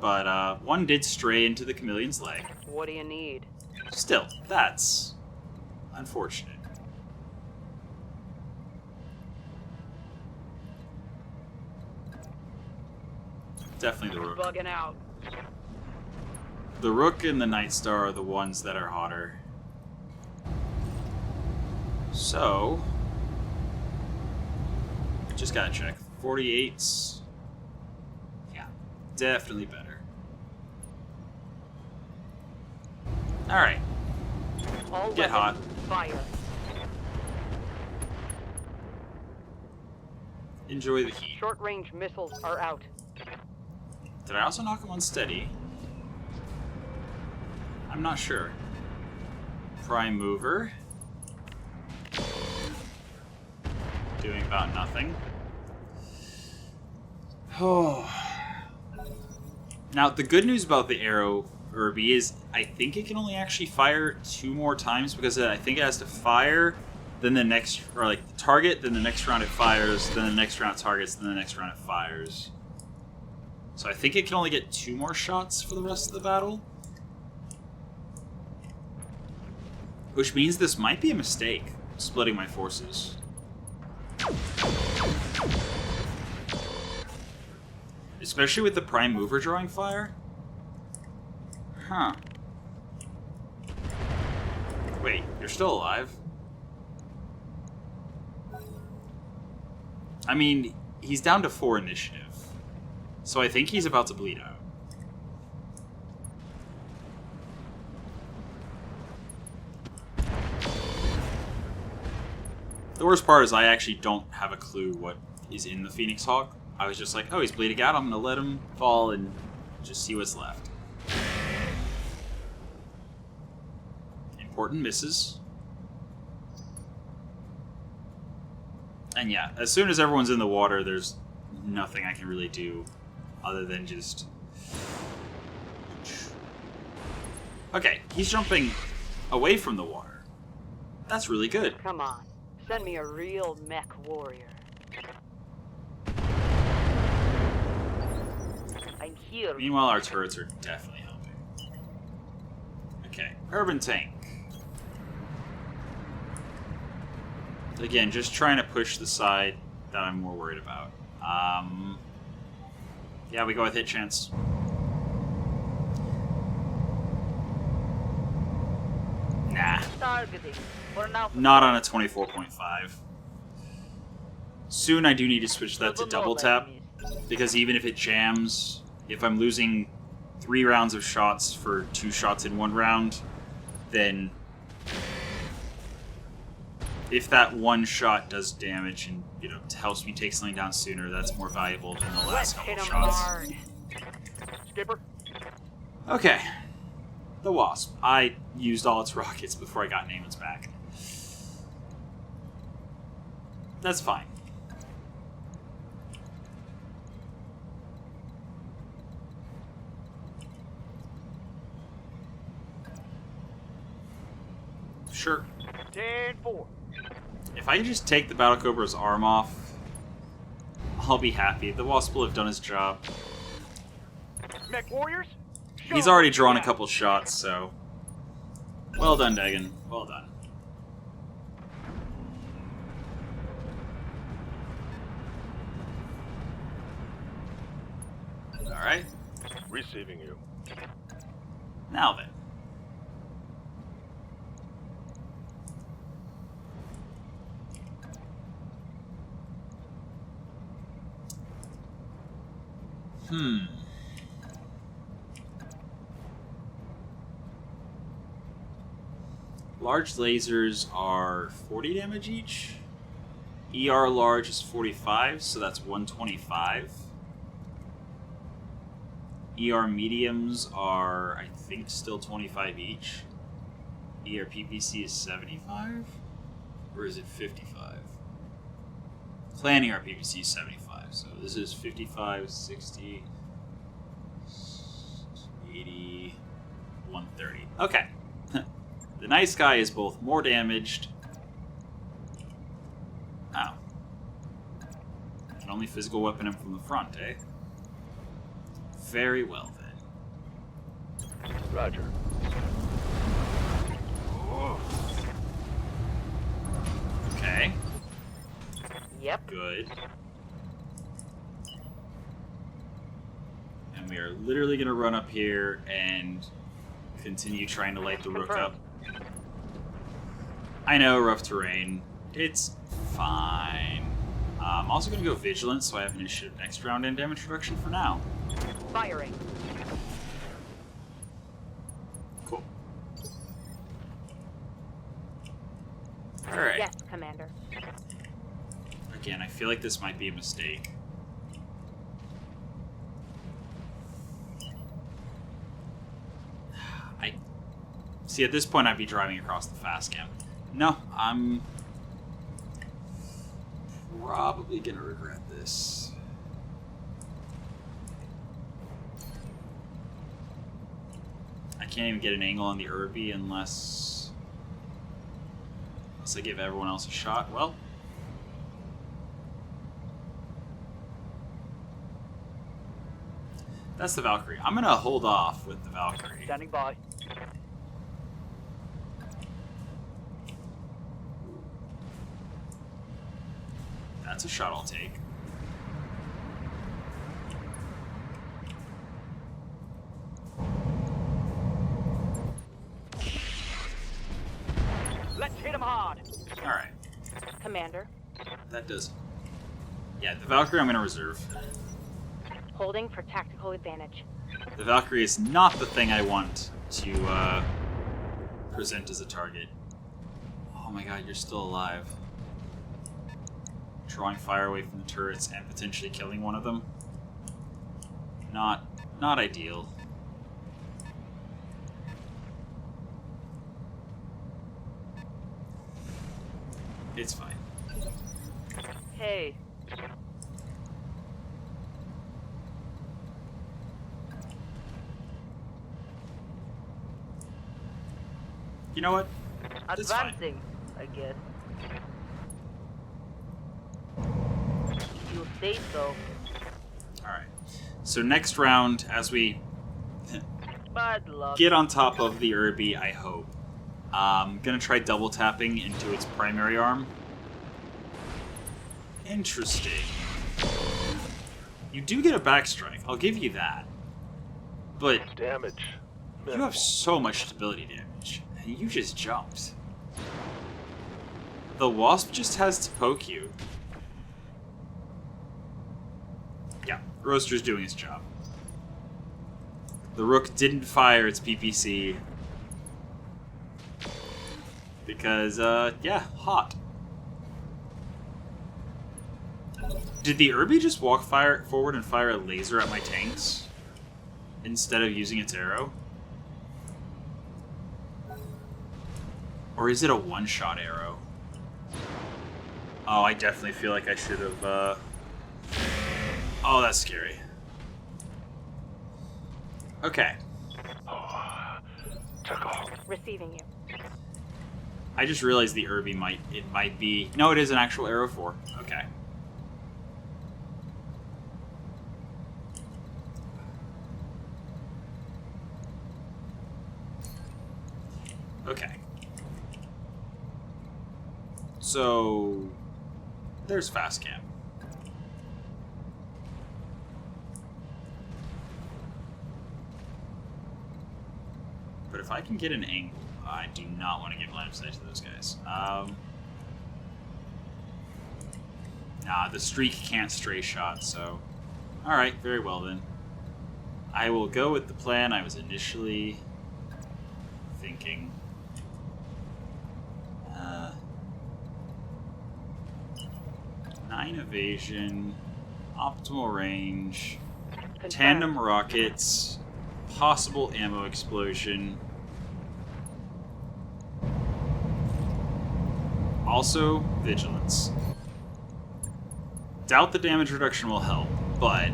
but one did stray into the Chameleon's leg. What do you need? Still, that's unfortunate. Definitely the Rook. Bugging out. The Rook and the Night Star are the ones that are hotter. So, just gotta check. 48s. Yeah, definitely better. Alright, All get hot. weapons, fire. Enjoy the heat. Short-range missiles are out. Did I also knock him on steady? I'm not sure. Prime mover. Doing about nothing. Oh. Now, the good news about the arrow Irby is I think it can only actually fire 2 more times because I think it has to fire, then the next, or like target, then the next round it fires, then the next round it targets, then the next round it fires. So I think it can only get 2 more shots for the rest of the battle. Which means this might be a mistake, splitting my forces. Especially with the prime mover drawing fire. Huh. Wait, you're still alive? I mean, he's down to 4 initiative. So I think he's about to bleed out. The worst part is I actually don't have a clue what is in the Phoenix Hawk. I was just like, oh, he's bleeding out. I'm going to let him fall and just see what's left. Important misses. And yeah, as soon as everyone's in the water, there's nothing I can really do other than just... Okay, he's jumping away from the water. That's really good. Come on. Send me a real Mechwarrior. I'm here. Meanwhile, our turrets are definitely helping. Okay, urban tank. Again, just trying to push the side that I'm more worried about. Yeah, we go with hit chance. Nah. Targeting. For now. Not on a 24.5. Soon I do need to switch that to double tap, because even if it jams, if I'm losing 3 rounds of shots for 2 shots in 1 round, then if that 1 shot does damage and, you know, helps me take something down sooner, that's more valuable than the last couple Hit of 'em shots. hard. Skipper, Okay. The Wasp. I used all its rockets before I got Naaman's back. That's fine. Sure. 10-4. If I can just take the Battle Cobra's arm off, I'll be happy. The Wasp will have done his job. Mechwarriors? He's already drawn a couple shots, so... Well done, Dagon. Well done. Alright. Receiving you. Now then. Large lasers are 40 damage each. ER large is 45, so that's 125. ER mediums are, I think, still 25 each. ER PPC is 75? Or is it 55? Clan ER PPC is 75, so this is 55, 60, 80, 130. Okay. The nice guy is both more damaged. Oh. I can only physical weapon him from the front, eh? Very well, then. Roger. Okay. Yep. Good. And we are literally going to run up here and continue trying to light the Rook up. I know, rough terrain. It's fine. I'm also going to go Vigilant, so I have initiative next round and damage reduction for now. Firing. Cool. Alright. Yes, Commander. Again, I feel like this might be a mistake. See, at this point, I'd be driving across the fast cam. No, I'm probably gonna regret this. I can't even get an angle on the Irby unless I give everyone else a shot. Well, that's the Valkyrie. I'm gonna hold off with the Valkyrie. Standing by. That's a shot I'll take. Let's hit him hard. Alright, Commander. that does. Yeah, the Valkyrie I'm going to reserve. Holding for tactical advantage. The Valkyrie is not the thing I want to present as a target. Oh my god, you're still alive. drawing fire away from the turrets and potentially killing one of them. Not ideal. It's fine. Hey. You know what? It's fine. Advancing, I guess. You say so. Alright. So next round, as we Bad luck. get on top of the Irby, I hope. I'm gonna try double tapping into its primary arm. Interesting. You do get a backstrike, I'll give you that. But Damage. you have so much stability damage, and you just jumped. The Wasp just has to poke you. Yeah, Roaster's doing his job. The Rook didn't fire its PPC. Because, yeah, hot. Did the Irby just walk forward and fire a laser at my tanks? Instead of using its arrow? Or is it a one-shot arrow? Oh, I definitely feel like I should have, Oh, that's scary. Okay. Receiving you. I just realized the Irby might be... No, it is an actual arrow 4. Okay. Okay. So... There's fast cam. But if I can get an angle, I do not want to give line of sight to those guys. Nah, the streak can't stray shot, so... Alright, very well then. I will go with the plan I was initially thinking. 9 evasion, optimal range, Confirmed. tandem rockets, possible ammo explosion. Also, vigilance. Doubt the damage reduction will help, but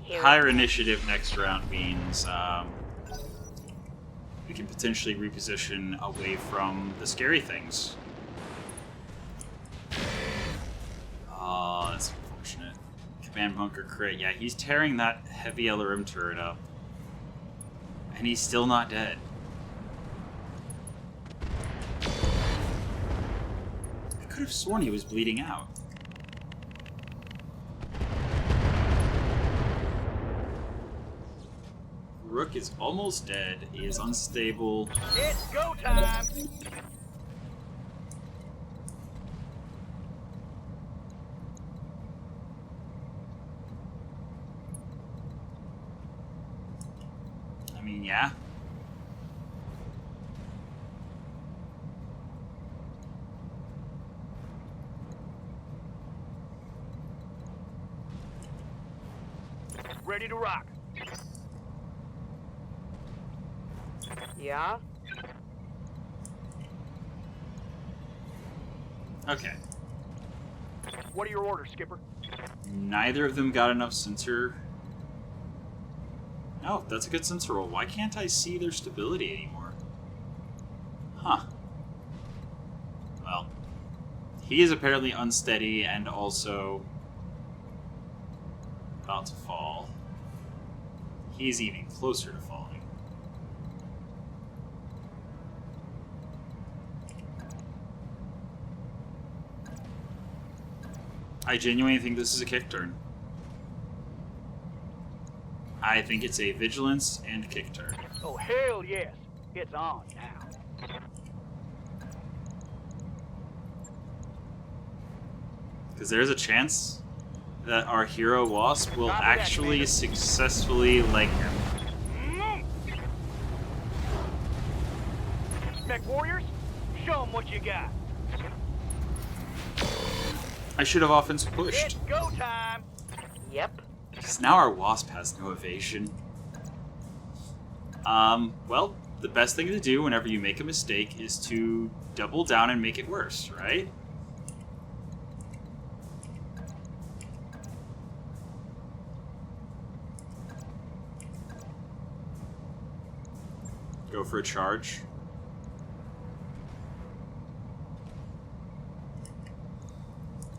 Here. higher initiative next round means we can potentially reposition away from the scary things. Oh, that's unfortunate. Command bunker crit. Yeah, he's tearing that heavy LRM turret up. And he's still not dead. I could have sworn he was bleeding out. Rook is almost dead. He is unstable. It's go time! I mean, yeah. Ready to rock. Yeah? Okay. What are your orders, Skipper? Neither of them got enough sensor. Oh, that's a good sensor roll. Why can't I see their stability anymore? Huh. Well, he is apparently unsteady and also about to fall. He's even closer to falling. I genuinely think this is a kick turn. I think it's a vigilance and kick turn. Oh, hell yes. It's on now. Because there's a chance that our hero Wasp will Copy that, actually Commander. successfully leg him. Mechwarriors, show them what you got. I should have offensive It's pushed. go time. Yep. Because now our wasp has no evasion. Well, the best thing to do whenever you make a mistake is to double down and make it worse, right? Go for a charge.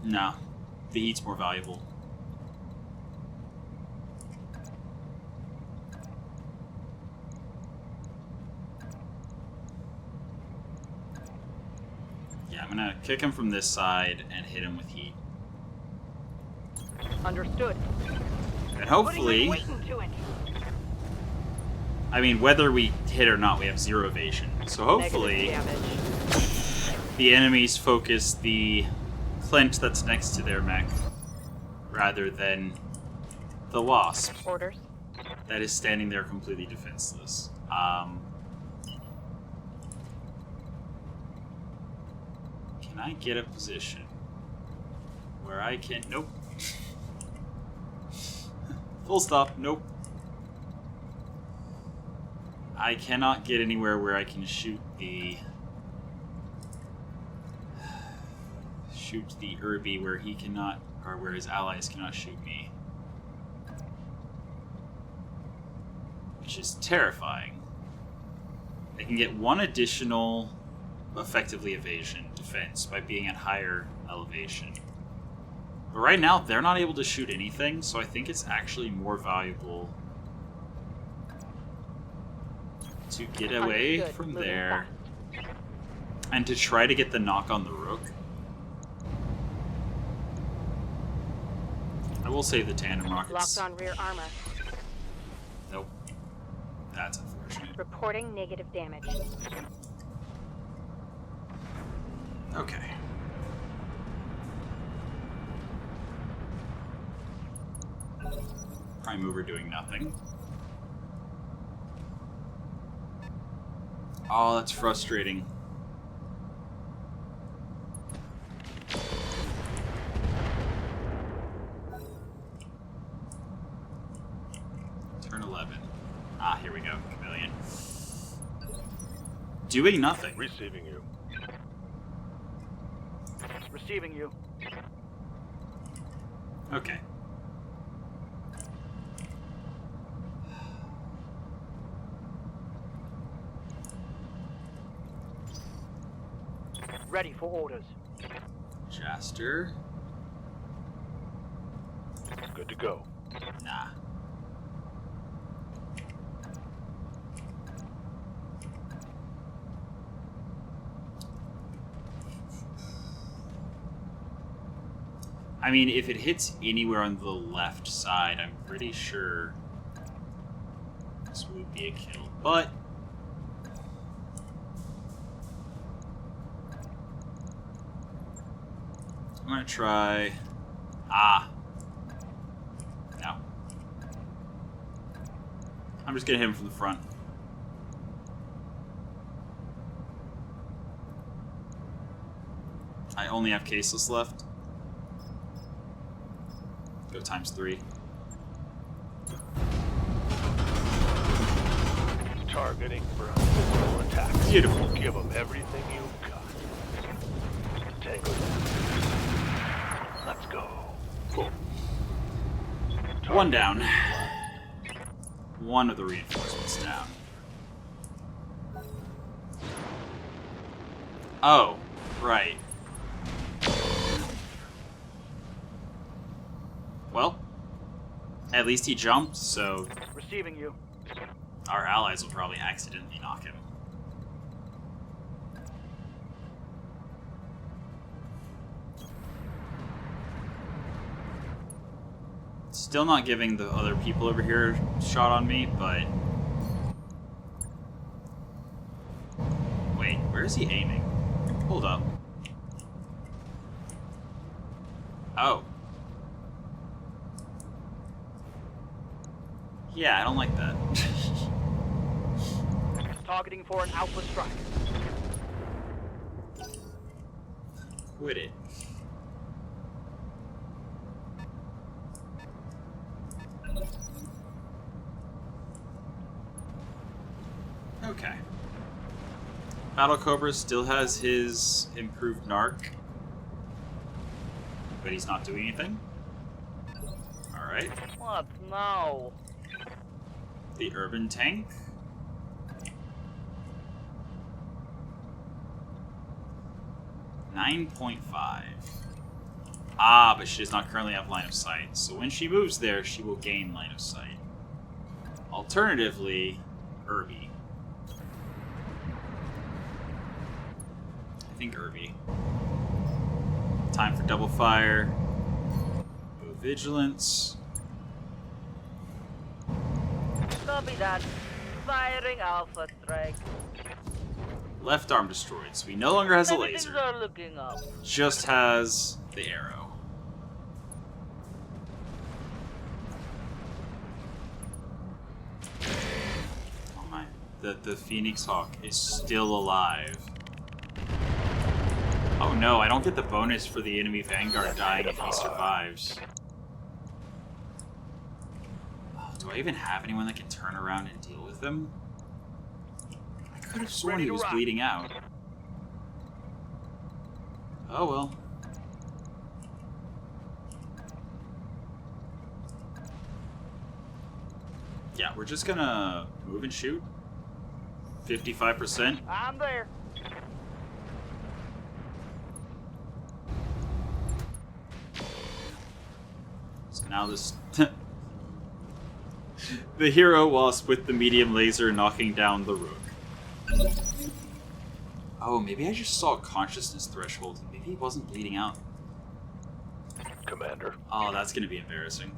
No, the heat's more valuable. Yeah, I'm gonna kick him from this side and hit him with heat. Understood. And hopefully, Waiting to it. I mean, whether we hit or not, we have 0 evasion. So hopefully, Negative damage. the enemies focus the Clint that's next to their mech, rather than the wasp Orders. that is standing there completely defenseless. Can I get a position where I can... Nope. Full stop. Nope. I cannot get anywhere where I can shoot the Irby where he cannot, or where his allies cannot shoot me. Which is terrifying. I can get 1 additional effectively evasion defense by being at higher elevation. But right now, they're not able to shoot anything, so I think it's actually more valuable to get away Understood. from Moving there fast. and to try to get the knock on the rook. I will save the tandem rockets. Locked on rear armor. Nope. That's unfortunate. Reporting negative damage. Okay. Prime mover doing nothing. Oh, that's frustrating. Turn 11. Ah, here we go. Chameleon. Doing nothing. Receiving you. Receiving you. Okay. Ready for orders. Jaster. Good to go. Nah. I mean, if it hits anywhere on the left side, I'm pretty sure this would be a kill. But I'm gonna try. Ah. No. I'm just gonna hit him from the front. I only have caseless left. Go ×3. Targeting for a physical attack. Beautiful. Give them everything you've got. Tango down. Let's go. Cool. One down. One of the reinforcements down. Oh, right. Well, at least he jumped, so Receiving you. our allies will probably accidentally knock him. Still not giving the other people over here a shot on me, but... Wait, where is he aiming? Hold up. Oh. Yeah, I don't like that. Targeting for an alpha strike. Quit it. Okay. Battle Cobra still has his improved narc, but he's not doing anything. Alright. What now? The urban tank. .5. Ah, but she does not currently have line of sight. So when she moves there, she will gain line of sight. Alternatively, Irby. I think Irby. Time for double fire. Go vigilance. Copy that. Firing Alpha Strike. Left arm destroyed, so he no longer has a Many laser. things are looking up. Just has the arrow. Oh my. The Phoenix Hawk is still alive. Oh no, I don't get the bonus for the enemy Vanguard dying if he survives. Oh, do I even have anyone that can turn around and deal with him? I could have sworn he was bleeding out. Oh well. Yeah, we're just gonna move and shoot. 55%. I'm there. So now this... the hero wasp with the medium laser knocking down the rook. Oh, maybe I just saw a consciousness threshold. Maybe he wasn't bleeding out. Commander. Oh, that's gonna be embarrassing.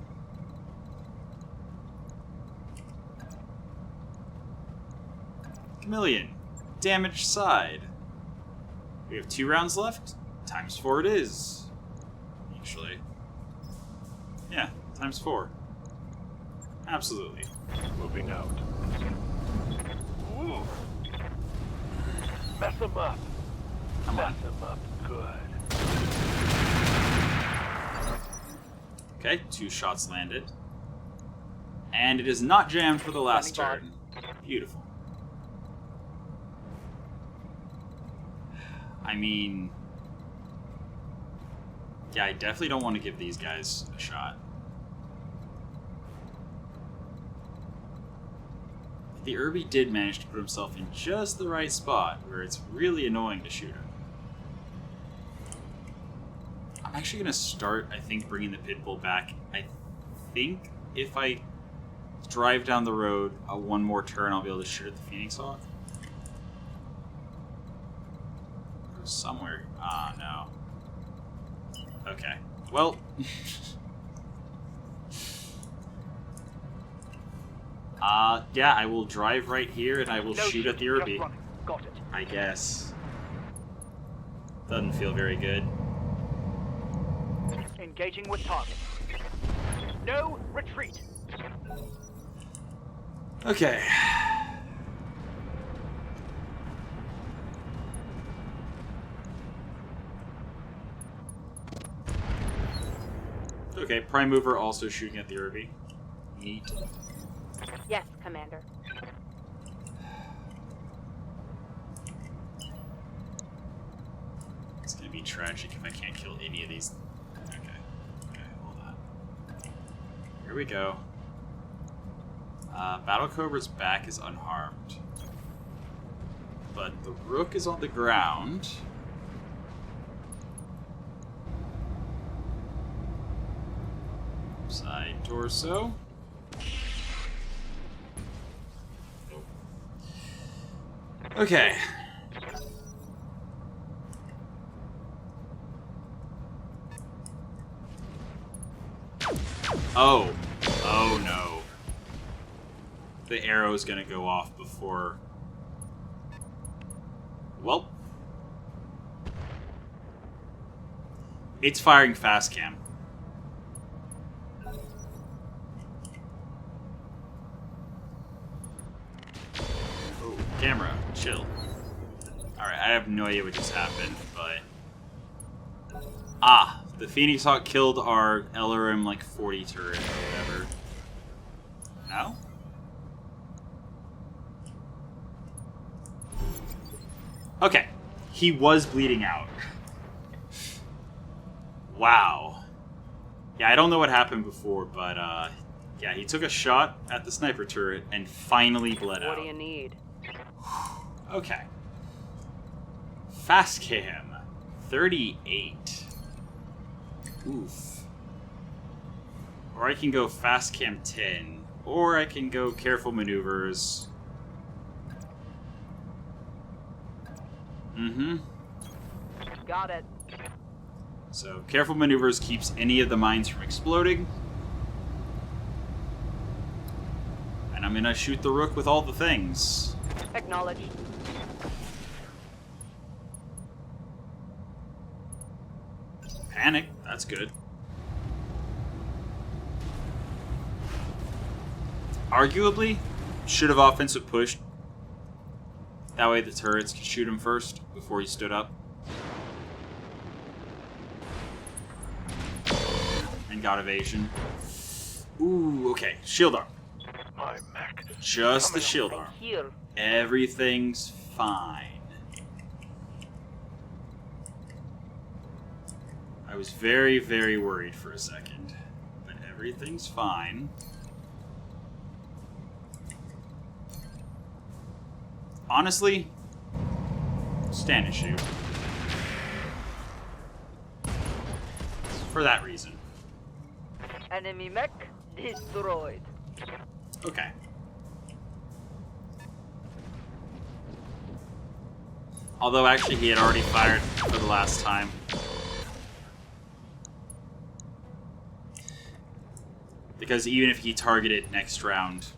Chameleon. Damaged side. We have 2 rounds left. ×4 it is. Actually. Yeah, ×4. Absolutely. Moving out. Ooh. Mess him up. Come Mess on. him up good. Okay, 2 shots landed. And it is not jammed for the last Funny turn. Beautiful. I mean... yeah, I definitely don't want to give these guys a shot. The Irby did manage to put himself in just the right spot where it's really annoying to shoot him. I'm actually going to start, I think, bringing the Pitbull back. I think if I drive down the road one more turn, I'll be able to shoot at the Phoenix Hawk. Or somewhere. Ah, no. Okay. Well... yeah, I will drive right here and I will shoot at the Irby. Just running. Got it. I guess. Doesn't feel very good. Engaging with target. No retreat. Okay. Okay, Prime Mover also shooting at the Irby. Neat. Yes, Commander. It's gonna be tragic if I can't kill any of these. Okay. Okay, hold on. Here we go. Battle Cobra's back is unharmed. But the Rook is on the ground. Side torso. Okay. Oh. Oh no. The arrow's gonna go off before... well. It's firing fast cam. Oh, camera, chill. Alright, I have no idea what just happened, but... ah, the Phoenix Hawk killed our LRM like 40 turret or whatever. No? Okay. He was bleeding out. Wow. Yeah, I don't know what happened before, but, yeah, he took a shot at the sniper turret and finally bled out. What do you need? Okay. Fast cam. 38. Oof. Or I can go fast cam 10. Or I can go careful maneuvers. Mm-hmm. Got it. So, careful maneuvers keeps any of the mines from exploding. And I'm gonna shoot the rook with all the things. Acknowledged. Panic, that's good. Arguably, should have offensive pushed. That way the turrets could shoot him first before he stood up. And got evasion. Ooh, okay. Shield arm. My mech. Just the shield arm. Here. Everything's fine. I was very, very worried for a second. But everything's fine. Honestly, stand and shoot. For that reason. Enemy mech destroyed. Okay. Although actually he had already fired for the last time. Because even if he targeted next round,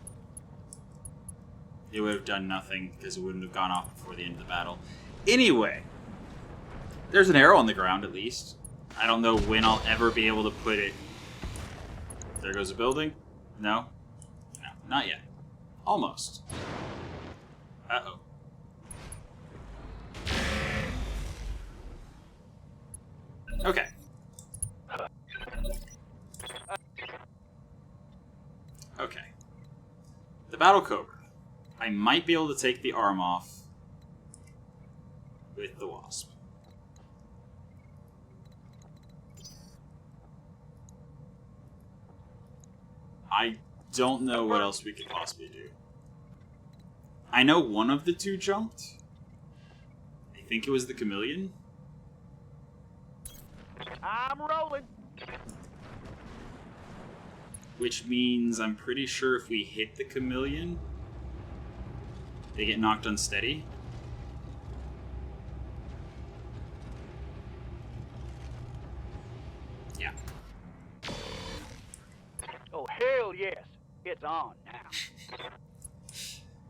it would have done nothing because it wouldn't have gone off before the end of the battle. Anyway, there's an arrow on the ground at least. I don't know when I'll ever be able to put it. There goes a building. No? No, not yet. Almost. Uh-oh. Okay. Okay. The Battle Cobra. I might be able to take the arm off with the Wasp. I don't know what else we could possibly do. I know one of the two jumped. I think it was the Chameleon. I'm rolling. Which means I'm pretty sure if we hit the Chameleon, they get knocked unsteady. Yeah. Oh, hell yes. It's on now.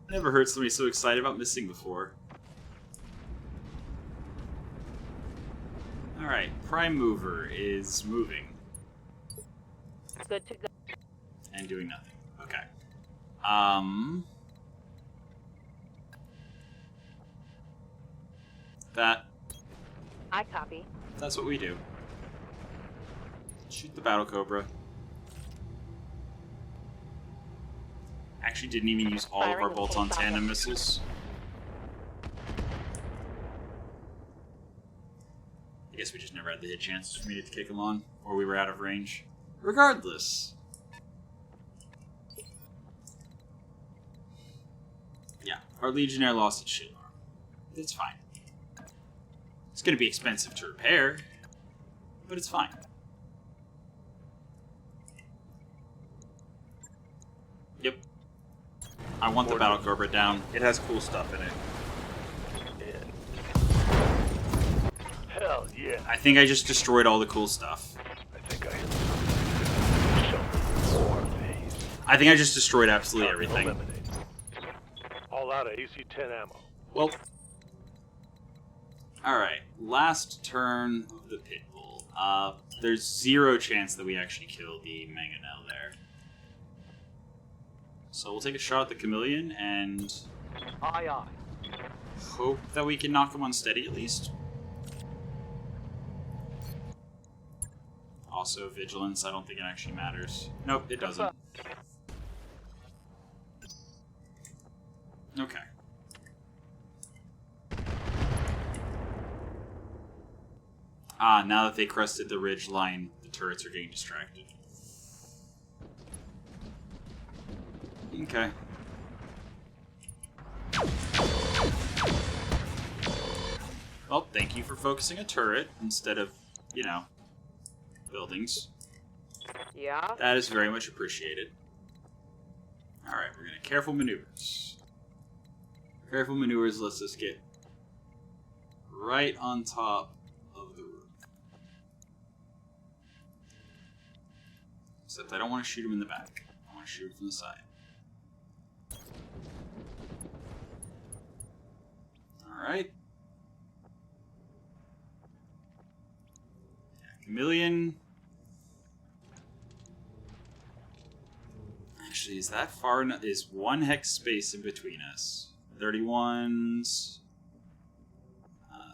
Never heard somebody so excited about missing before. Alright, Prime Mover is moving. Good to go. And doing nothing. Okay. I copy. That's what we do. Shoot the Battle Cobra. Actually didn't even use all of our Firing bolt-on the tandem missiles. I guess we just never had the hit chances for me to kick them on, or we were out of range. Regardless. Yeah, our Legionnaire lost its shield arm. It's fine. It's going to be expensive to repair, but it's fine. Yep. I want the Battle Cobra down. It has cool stuff in it. Hell yeah. I think I just destroyed all the cool stuff. I think I show me more of these. I think I just destroyed absolutely everything. Eliminate. All out of AC-10 ammo. Well, alright. Last turn of the Pitbull. There's 0 chance that we actually kill the Mangonel there. So we'll take a shot at the Chameleon and Aye, aye. hope that we can knock him unsteady at least. Also, Vigilance, I don't think it actually matters. Nope, it doesn't. Okay. Ah, now that they crested the ridge line, the turrets are getting distracted. Okay. Well, thank you for focusing a turret instead of, you know, buildings. Yeah? That is very much appreciated. Alright, we're gonna careful maneuvers. Careful maneuvers lets us get right on top of the roof. Except I don't want to shoot him in the back. I want to shoot him from the side. Alright. Chameleon. Actually, is that far enough? Is one hex space in between us? 31s.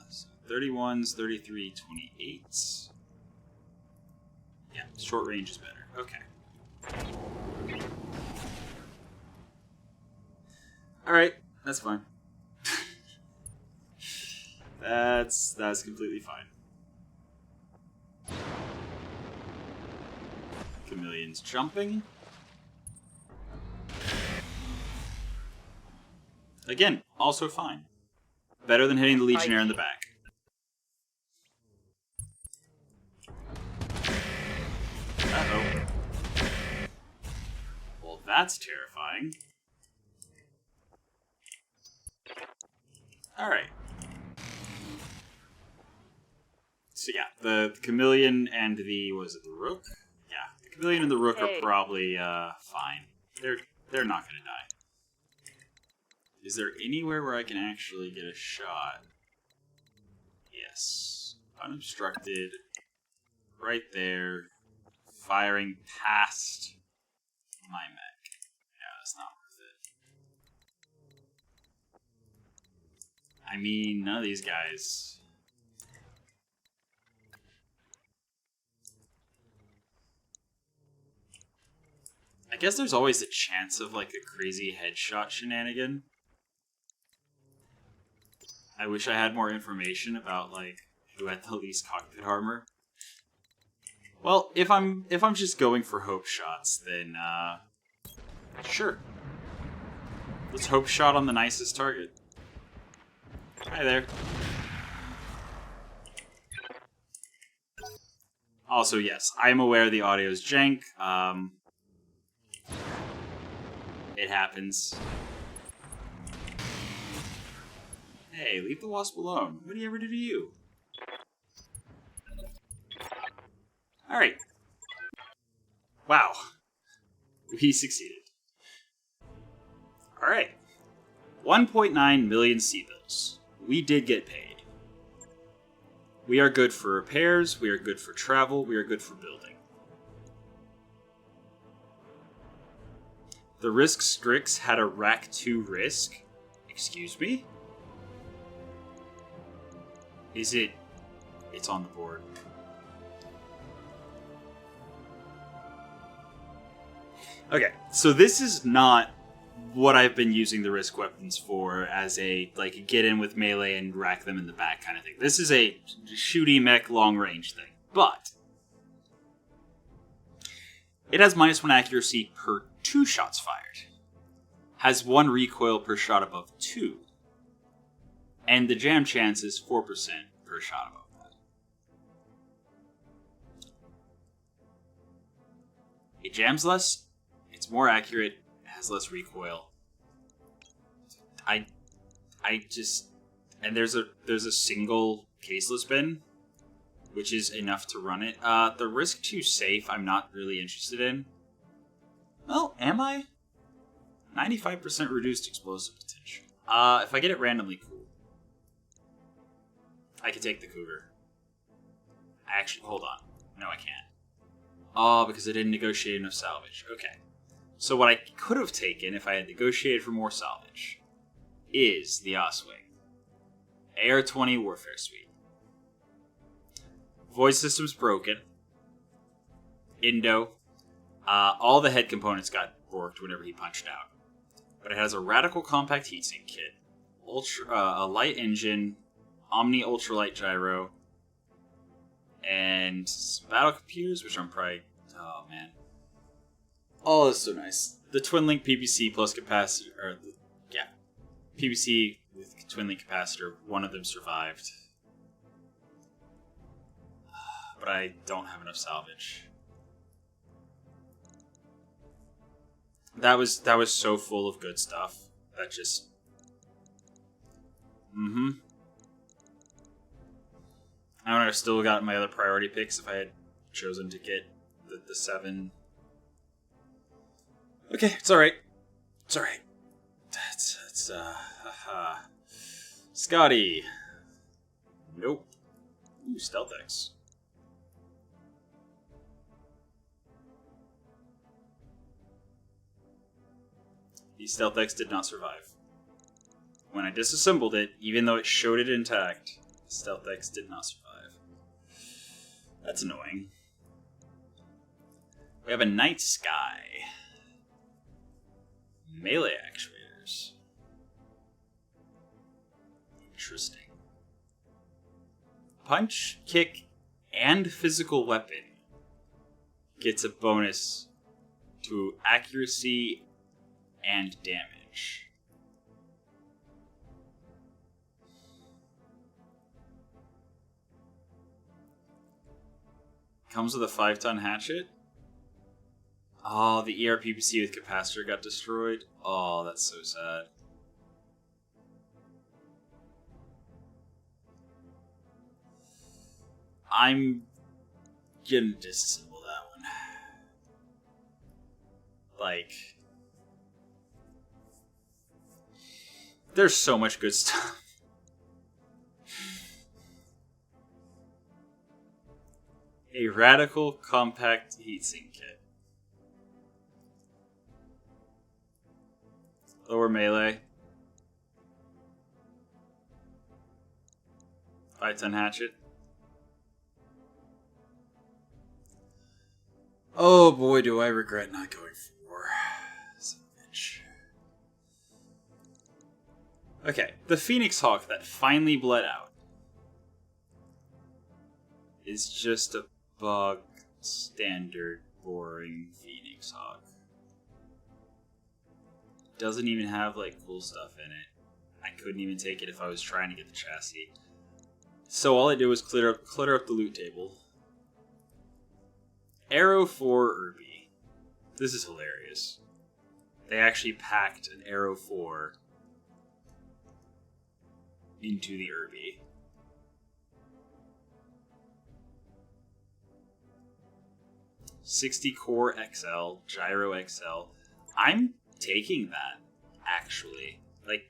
So 31s, 33, 28s. Yeah, short range is better. Okay. Alright, that's fine. That's completely fine. Chameleon's jumping. Again, also fine. Better than hitting the Legionnaire in the back. Uh-oh. Well, that's terrifying. Alright. So yeah, the Chameleon and the... was it the Rook? Yeah, the Chameleon and the Rook are probably fine. They're not gonna die. Is there anywhere where I can actually get a shot? Yes. Unobstructed. Right there. Firing past my mech. Yeah, that's not worth it. I mean, none of these guys... I guess there's always a chance of, like, a crazy headshot shenanigan. I wish I had more information about, like, who had the least cockpit armor. Well, if I'm just going for hope shots, then sure. Let's hope shot on the nicest target. Hi there. Also, yes, I am aware the audio's jank. It happens. Hey, leave the wasp alone. What did he ever do to you? Alright. Wow. We succeeded. Alright. 1.9 million C-bills. We did get paid. We are good for repairs, we are good for travel, we are good for building. The Risk Strix had a Rack 2 risk. Excuse me? Is it... It's on the board. Okay, so this is not what I've been using the Risk weapons for as a, like, get in with melee and rack them in the back kind of thing. This is a shooty mech long range thing. But it has -1 accuracy per 2 shots fired. Has 1 recoil per shot above 2. And the jam chance is 4% per shot above that. It jams less, it's more accurate, it has less recoil. I just... And there's a single caseless bin, which is enough to run it. The Risk 2 safe I'm not really interested in. Well, am I? 95% reduced explosive potential. If I get it randomly, cool. I can take the Cougar. Actually, hold on. No, I can't. Oh, because I didn't negotiate enough salvage. Okay. So what I could have taken if I had negotiated for more salvage is the Oswing. AR-20 Warfare Suite. Voice system's broken. Indo. All the head components got borked whenever he punched out. But it has a radical compact heatsink kit, a light engine, Omni ultralight gyro, And some battle computers, which I'm probably... Oh, man. Oh, that's so nice. The twin link PVC plus capacitor... Yeah. PVC with twin link capacitor. One of them survived. But I don't have enough salvage. That was so full of good stuff. That just... Mm-hmm. I would have still got my other priority picks if I had chosen to get the 7. Okay, it's alright. It's alright. That's haha. Scotty. Nope. Ooh, Stealth X. The Stealth X did not survive. When I disassembled it, even though it showed it intact, Stealth X did not survive. That's annoying. We have a Night Sky. Melee actuators. Interesting. Punch, kick, and physical weapon gets a bonus to accuracy and damage. Comes with a 5-ton hatchet. Oh, the ERPPC with capacitor got destroyed. Oh, that's so sad. I'm gonna disassemble that one. Like, there's so much good stuff. A radical compact heatsink kit. Lower melee. 5-ton hatchet. Oh boy, do I regret not going for some bitch. Okay, the Phoenix Hawk that finally bled out is just a bug standard boring Phoenix Hawk. Doesn't even have like cool stuff in it. I couldn't even take it if I was trying to get the chassis. So all I did was clutter up the loot table. Arrow 4 Irby. This is hilarious. They actually packed an Arrow 4 into the Irby. $60 Core XL, Gyro XL. I'm taking that, actually. Like,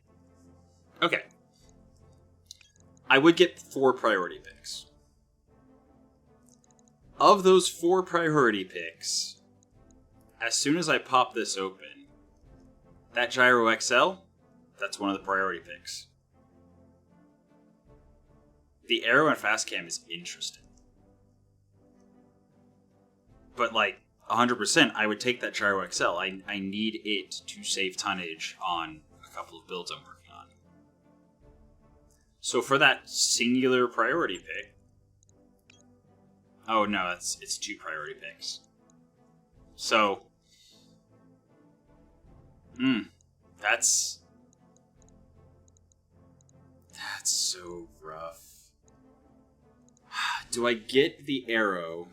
okay. I would get 4 priority picks. Of those 4 priority picks, as soon as I pop this open, that Gyro XL, that's one of the priority picks. The Arrow and Fast Cam is interesting. But like, 100%, I would take that Gyro XL. I need it to save tonnage on a couple of builds I'm working on. So for that singular priority pick... Oh no, it's 2 priority picks. So... That's so rough. Do I get the Arrow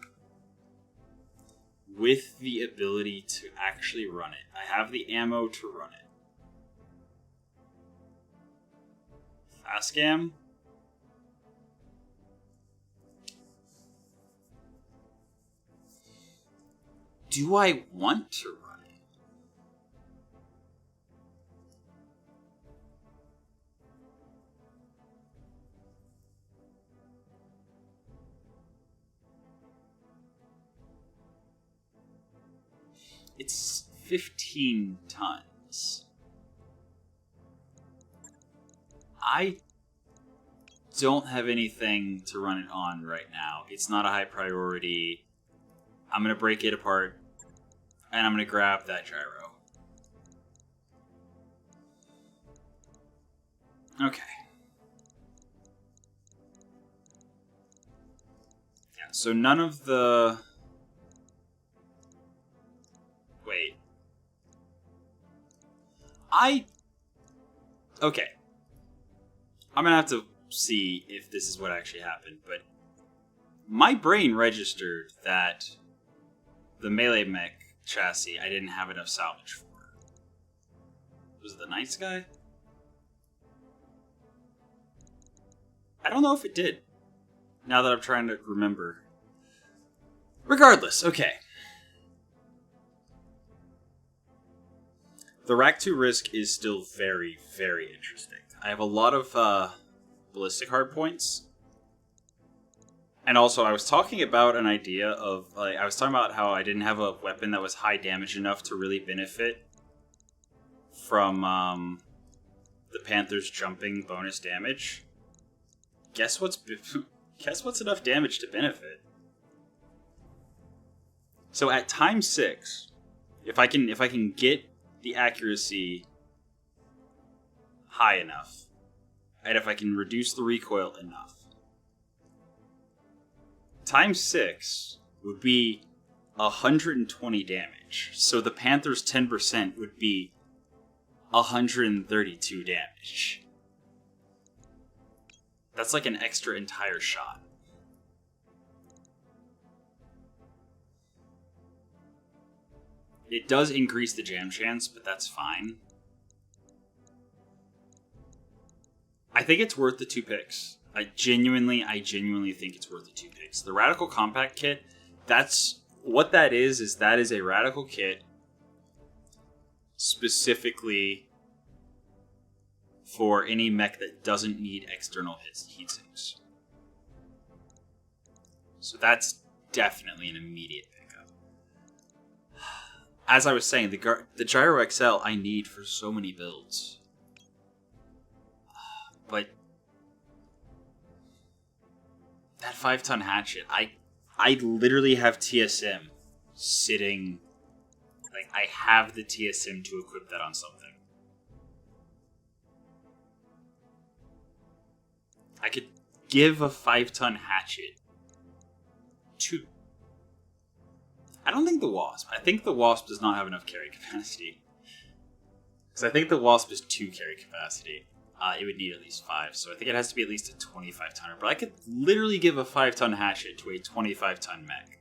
with the ability to actually run it? I have the ammo to run it. Fast Cam? Do I want to run it? It's 15 tons. I don't have anything to run it on right now. It's not a high priority. I'm going to break it apart, and I'm going to grab that gyro. Okay. Yeah, so none of the... Wait. Okay. I'm gonna have to see if this is what actually happened, but my brain registered that the melee mech chassis I didn't have enough salvage for. Was it the night sky? I don't know if it did. Now that I'm trying to remember. Regardless, okay. The Rack 2 risk is still very, very interesting. I have a lot of ballistic hardpoints. And also, I was talking about an idea of, like, I was talking about how I didn't have a weapon that was high damage enough to really benefit from the Panther's jumping bonus damage. Guess what's enough damage to benefit? So at times 6, if I can get the accuracy high enough, and if I can reduce the recoil enough, times 6 would be 120 damage. So the Panther's 10% would be 132 damage. That's like an extra entire shot. It does increase the jam chance, but that's fine. I think it's worth the 2 picks. I genuinely think it's worth the 2 picks. The Radical Compact Kit, that's what that is that is a Radical Kit specifically for any mech that doesn't need external heat sinks. So that's definitely an immediate pickup. As I was saying, the Gyro XL I need for so many builds. But that 5-ton hatchet, I literally have TSM sitting, like, I have the TSM to equip that on something. I could give a 5-ton hatchet to... I don't think the Wasp. I think the Wasp does not have enough carry capacity. Because I think the Wasp is 2 carry capacity. It would need at least 5, so I think it has to be at least a 25-tonner. But I could literally give a 5-ton hatchet to a 25-ton mech.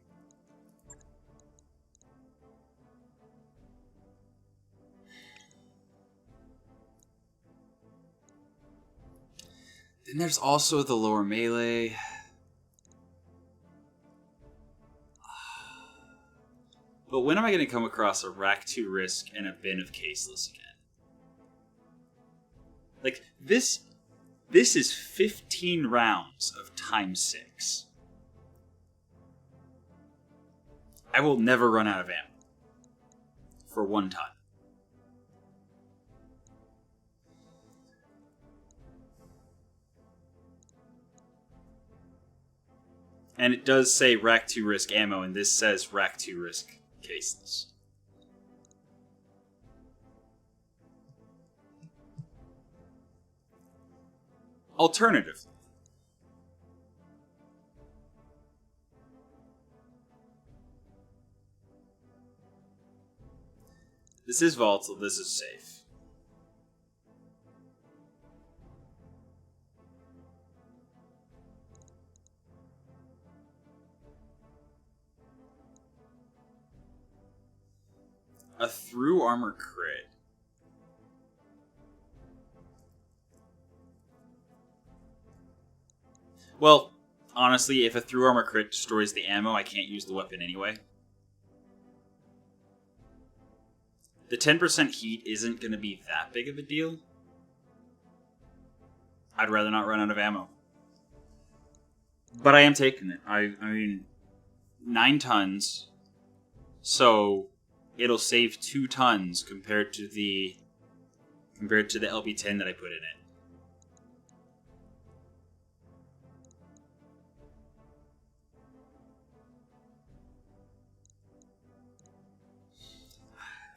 Then there's also the lower melee. But when am I going to come across a Rack 2 risk and a bin of caseless again? Like, this is 15 rounds of times 6. I will never run out of ammo. For 1 ton. And it does say Rack 2 risk ammo, and this says Rack 2 risk caseless. Alternatively, this is volatile, this is safe. A through armor crit. Well, honestly, if a through armor crit destroys the ammo, I can't use the weapon anyway. The 10% heat isn't going to be that big of a deal. I'd rather not run out of ammo. But I am taking it. I mean, 9 tons. So it'll save 2 tons compared to the LB10 that I put in it.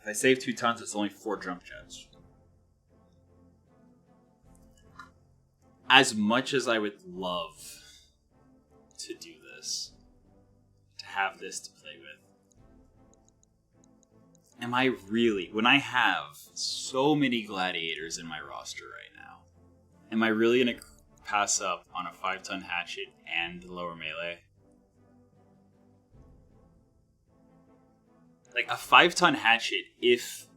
If I save 2 tons, it's only 4 jump jets. As much as I would love to do this, have this to play with? Am I really, when I have so many gladiators in my roster right now, am I really going to pass up on a 5-ton hatchet and the lower melee? Like, a 5-ton hatchet, if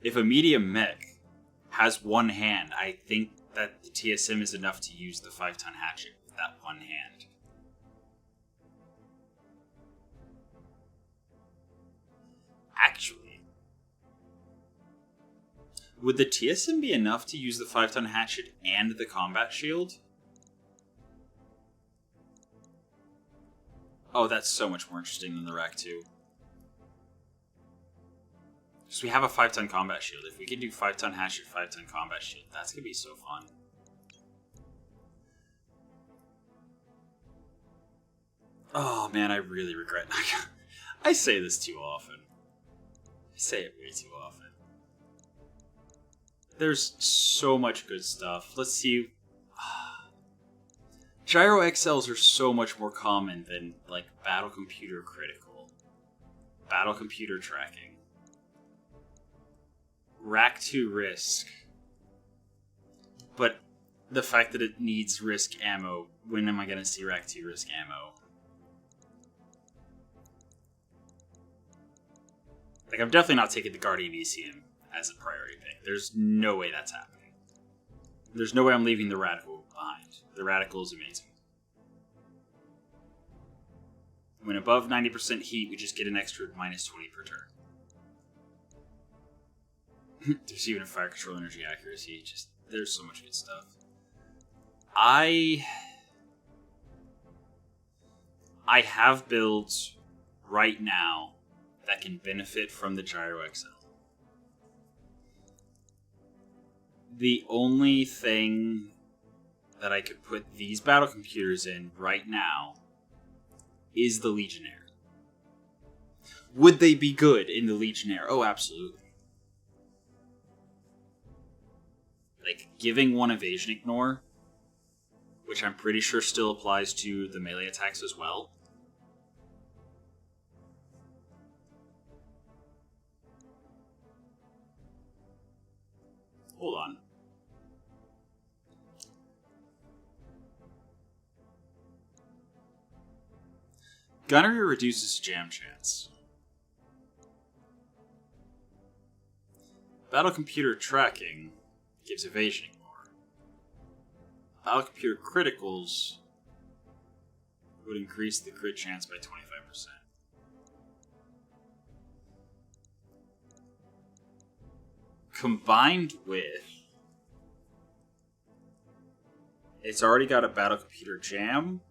a medium mech has one hand, I think that the TSM is enough to use the 5-ton hatchet with that one hand. Actually, would the TSM be enough to use the 5-ton hatchet and the combat shield? Oh, that's so much more interesting than the Rack 2. Because we have a 5-ton combat shield. If we can do 5-ton hatchet, 5-ton combat shield, that's going to be so fun. Oh man, I really regret. I say this too often. I say it way too often. There's so much good stuff. Let's see. Gyro XLs are so much more common than, like, Battle Computer Critical. Battle Computer Tracking. Rack 2 Risk. But the fact that it needs Risk ammo, when am I going to see Rack 2 Risk ammo? Like, I'm definitely not taking the Guardian ECM as a priority pick. There's no way that's happening. There's no way I'm leaving the Radical behind. The Radical is amazing. When above 90% heat, we just get an extra minus 20 per turn. There's even a fire control energy accuracy. Just, there's so much good stuff. I have builds right now that can benefit from the Gyro XL. The only thing that I could put these battle computers in right now is the Legionnaire. Would they be good in the Legionnaire? Oh, absolutely. Like, giving one evasion ignore, which I'm pretty sure still applies to the melee attacks as well. Hold on. Gunnery reduces jam chance. Battle computer tracking gives evasion ignore. Battle computer criticals would increase the crit chance by 25%. Combined with, it's already got a battle computer jam,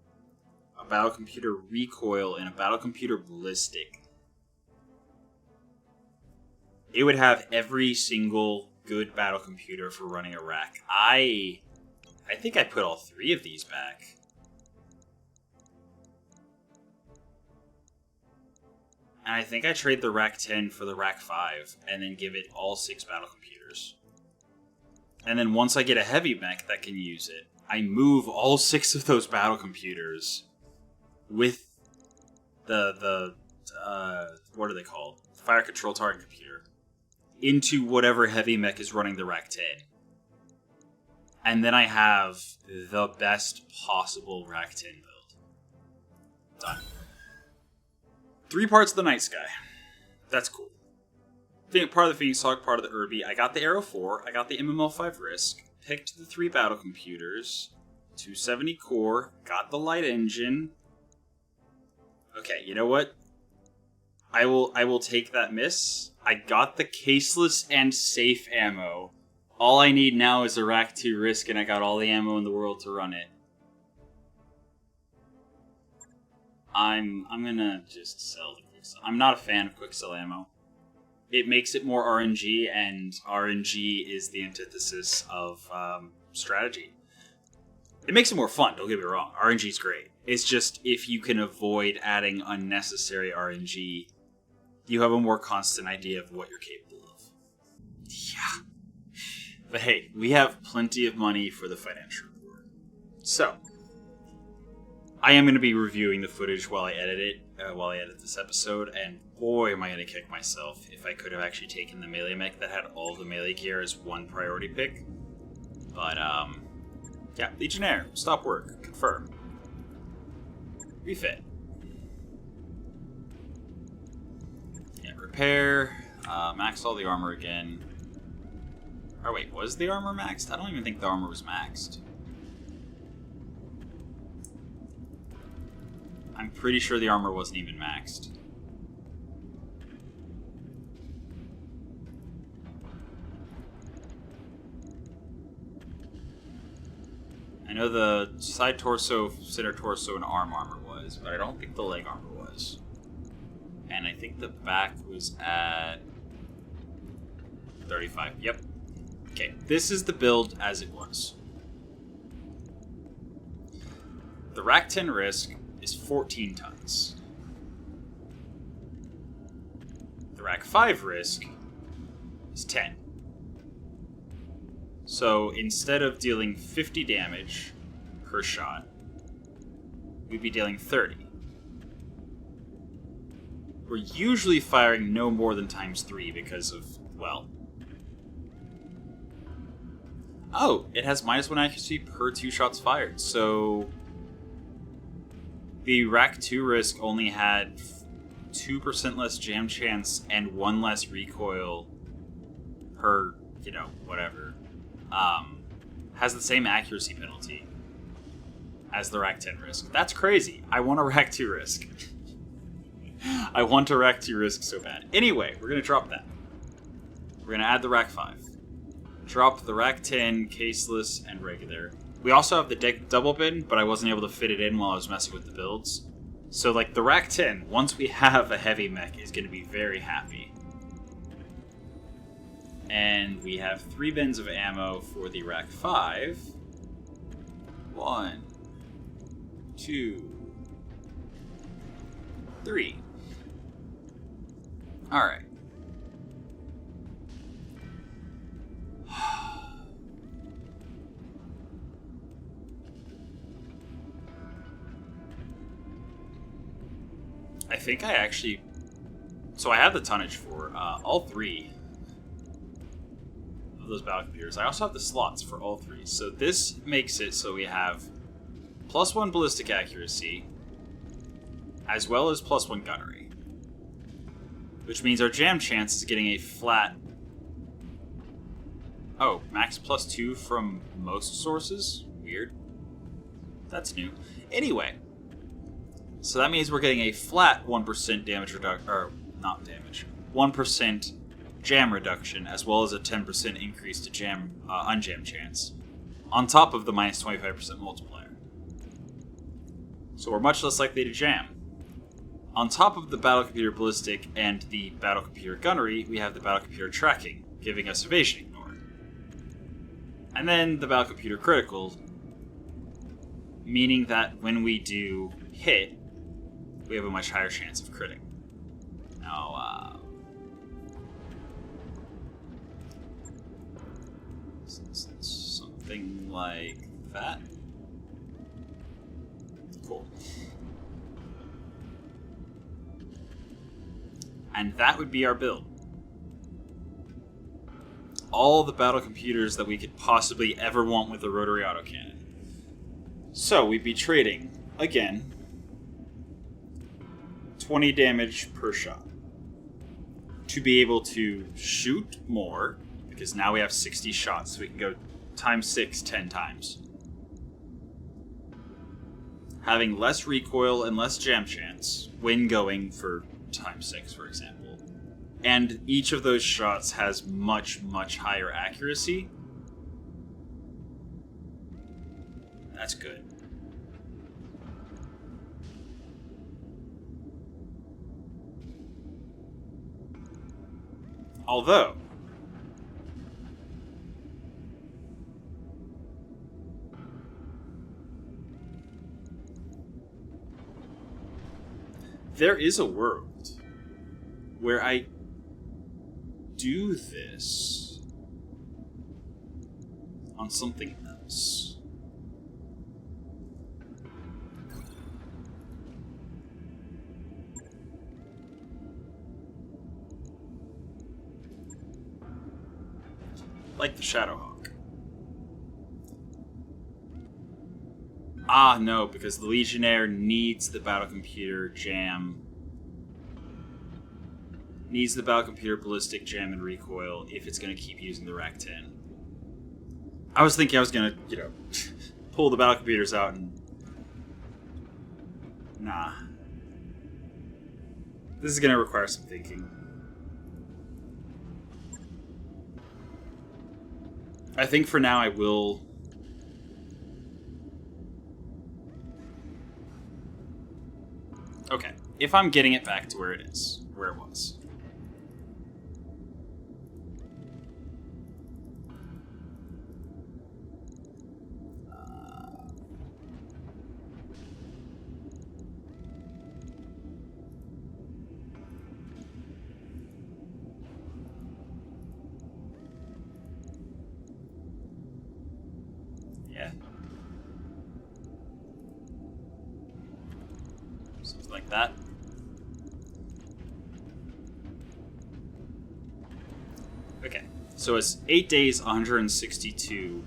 a battle computer recoil, and a battle computer ballistic. It would have every single good battle computer for running a rack. I think I put all three of these back. And I think I trade the Rack 10 for the Rack 5, and then give it all 6 battle computers. And then once I get a heavy mech that can use it, I move all 6 of those battle computers with the what are they called? Fire control target computer into whatever heavy mech is running the Rack 10. And then I have the best possible Rack 10 build. Done. 3 parts of the Night Sky. That's cool. Part of the Phoenix Hawk, part of the Irby. I got the Arrow 4, I got the MML5 Risk, picked the 3 battle computers, 270 core, got the light engine. Okay, you know what? I will take that miss. I got the caseless and safe ammo. All I need now is a Rack 2 Risk, and I got all the ammo in the world to run it. I'm gonna just sell the Quicksell. I'm not a fan of Quicksell ammo. It makes it more RNG, and RNG is the antithesis of strategy. It makes it more fun, don't get me wrong. RNG is great. It's just, if you can avoid adding unnecessary RNG, you have a more constant idea of what you're capable of. Yeah. But hey, we have plenty of money for the financial reward. So, I am going to be reviewing the footage while I edit it, while I edit this episode, and boy am I going to kick myself if I could have actually taken the melee mech that had all the melee gear as one priority pick. But, yeah, Legionnaire, stop work, confirm. Refit. Yeah, repair, max all the armor again. Oh wait, was the armor maxed? I don't even think the armor was maxed. I'm pretty sure the armor wasn't even maxed. I know the side torso, center torso, and arm armor was, but I don't think the leg armor was. And I think the back was at 35. Yep. Okay, this is the build as it was. The Rack 10 risk is 14 tons. The Rack 5 risk is 10. So instead of dealing 50 damage per shot, we'd be dealing 30. We're usually firing no more than ×3 because of, well... Oh, it has -1 accuracy per 2 shots fired, so... The Rack 2 risk only had 2% less jam chance and 1 less recoil per, you know, whatever. Has the same accuracy penalty as the Rack 10 risk. That's crazy. I want a Rack 2 risk. I want a Rack 2 risk so bad. Anyway, we're going to drop that. We're going to add the Rack 5. Drop the Rack 10, caseless, and regular. We also have the double bin, but I wasn't able to fit it in while I was messing with the builds. So, like, the Rack 10, once we have a heavy mech, is going to be very happy. And we have 3 bins of ammo for the Rack 5. 1, 2, 3. Alright. I think I actually... So I have the tonnage for all 3 of those battle computers. I also have the slots for all 3. So this makes it so we have +1 ballistic accuracy, as well as +1 gunnery. Which means our jam chance is getting a flat... Oh, max +2 from most sources? Weird. That's new. Anyway... So that means we're getting a flat 1% damage reduction, or not damage, 1% jam reduction, as well as a 10% increase to jam unjam chance, on top of the -25% multiplier. So we're much less likely to jam. On top of the battle computer ballistic and the battle computer gunnery, we have the battle computer tracking, giving us evasion ignore. And then the battle computer critical, meaning that when we do hit, we have a much higher chance of critting. Now, something like that. Cool. And that would be our build. All the battle computers that we could possibly ever want with a rotary autocannon. So we'd be trading, again, 20 damage per shot. To be able to shoot more, because now we have 60 shots, so we can go ×6 10 times. Having less recoil and less jam chance when going for ×6, for example. And each of those shots has much, much higher accuracy. That's good. Although, there is a world where I do this on something else. like the Shadowhawk. Ah, no, because the Legionnaire needs the battle computer jam. Needs the battle computer ballistic jam and recoil if it's going to keep using the RAC-10. I was thinking I was going to, pull the battle computers out and... Nah. This is going to require some thinking. I think for now I will... Okay, if I'm getting it back to where it is, where it was. Yeah. Something like that. Okay, so it's 8 days, 162.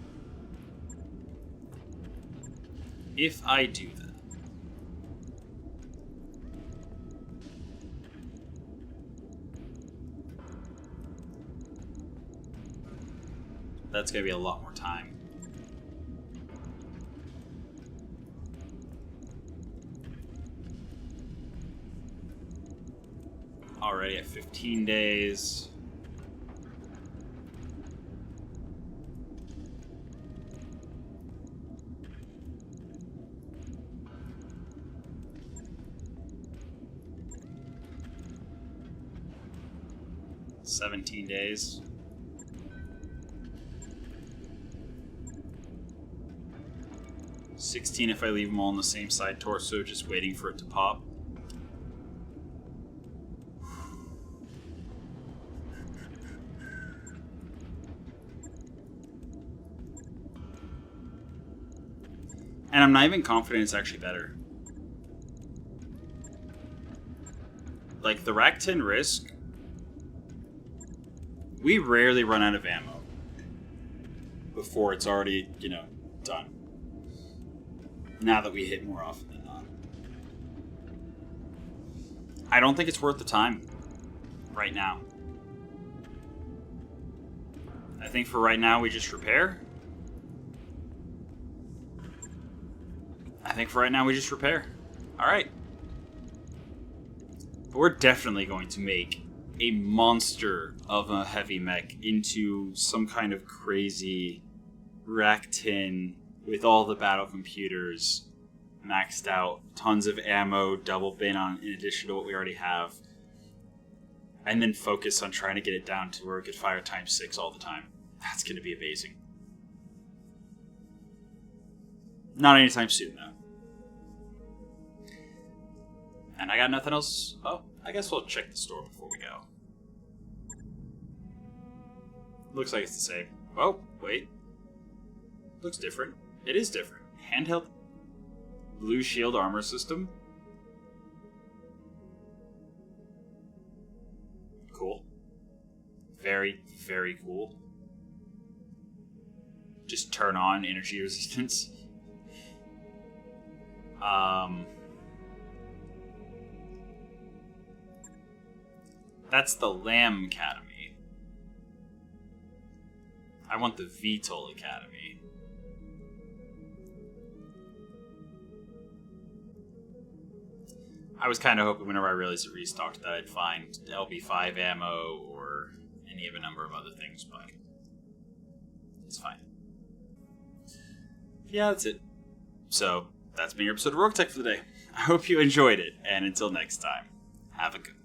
If I do that, that's going to be a lot more time. Already at 15 days. $17 days. $16 if I leave them all on the same side torso, just waiting for it to pop. And I'm not even confident it's actually better. Like, the RAC-10 Risk, we rarely run out of ammo before it's already, done. Now that we hit more often than not. I don't think it's worth the time right now. I think for right now we just repair. Alright. But we're definitely going to make a monster of a heavy mech into some kind of crazy RAC-10 with all the battle computers maxed out, tons of ammo, double bin on in addition to what we already have, and then focus on trying to get it down to where it could fire ×6 all the time. That's going to be amazing. Not anytime soon, though. And I got nothing else. Oh, I guess we'll check the store before we go. Looks like it's the same. Oh, wait. Looks different. It is different. Handheld blue shield armor system. Cool. Very, very cool. Just turn on energy resistance. That's the Lamb Academy. I want the VTOL Academy. I was kind of hoping whenever I realized it restocked that I'd find LB5 ammo or any of a number of other things, but it's fine. Yeah, that's it. So, that's been your episode of Roguetech for the day. I hope you enjoyed it, and until next time, have a good one.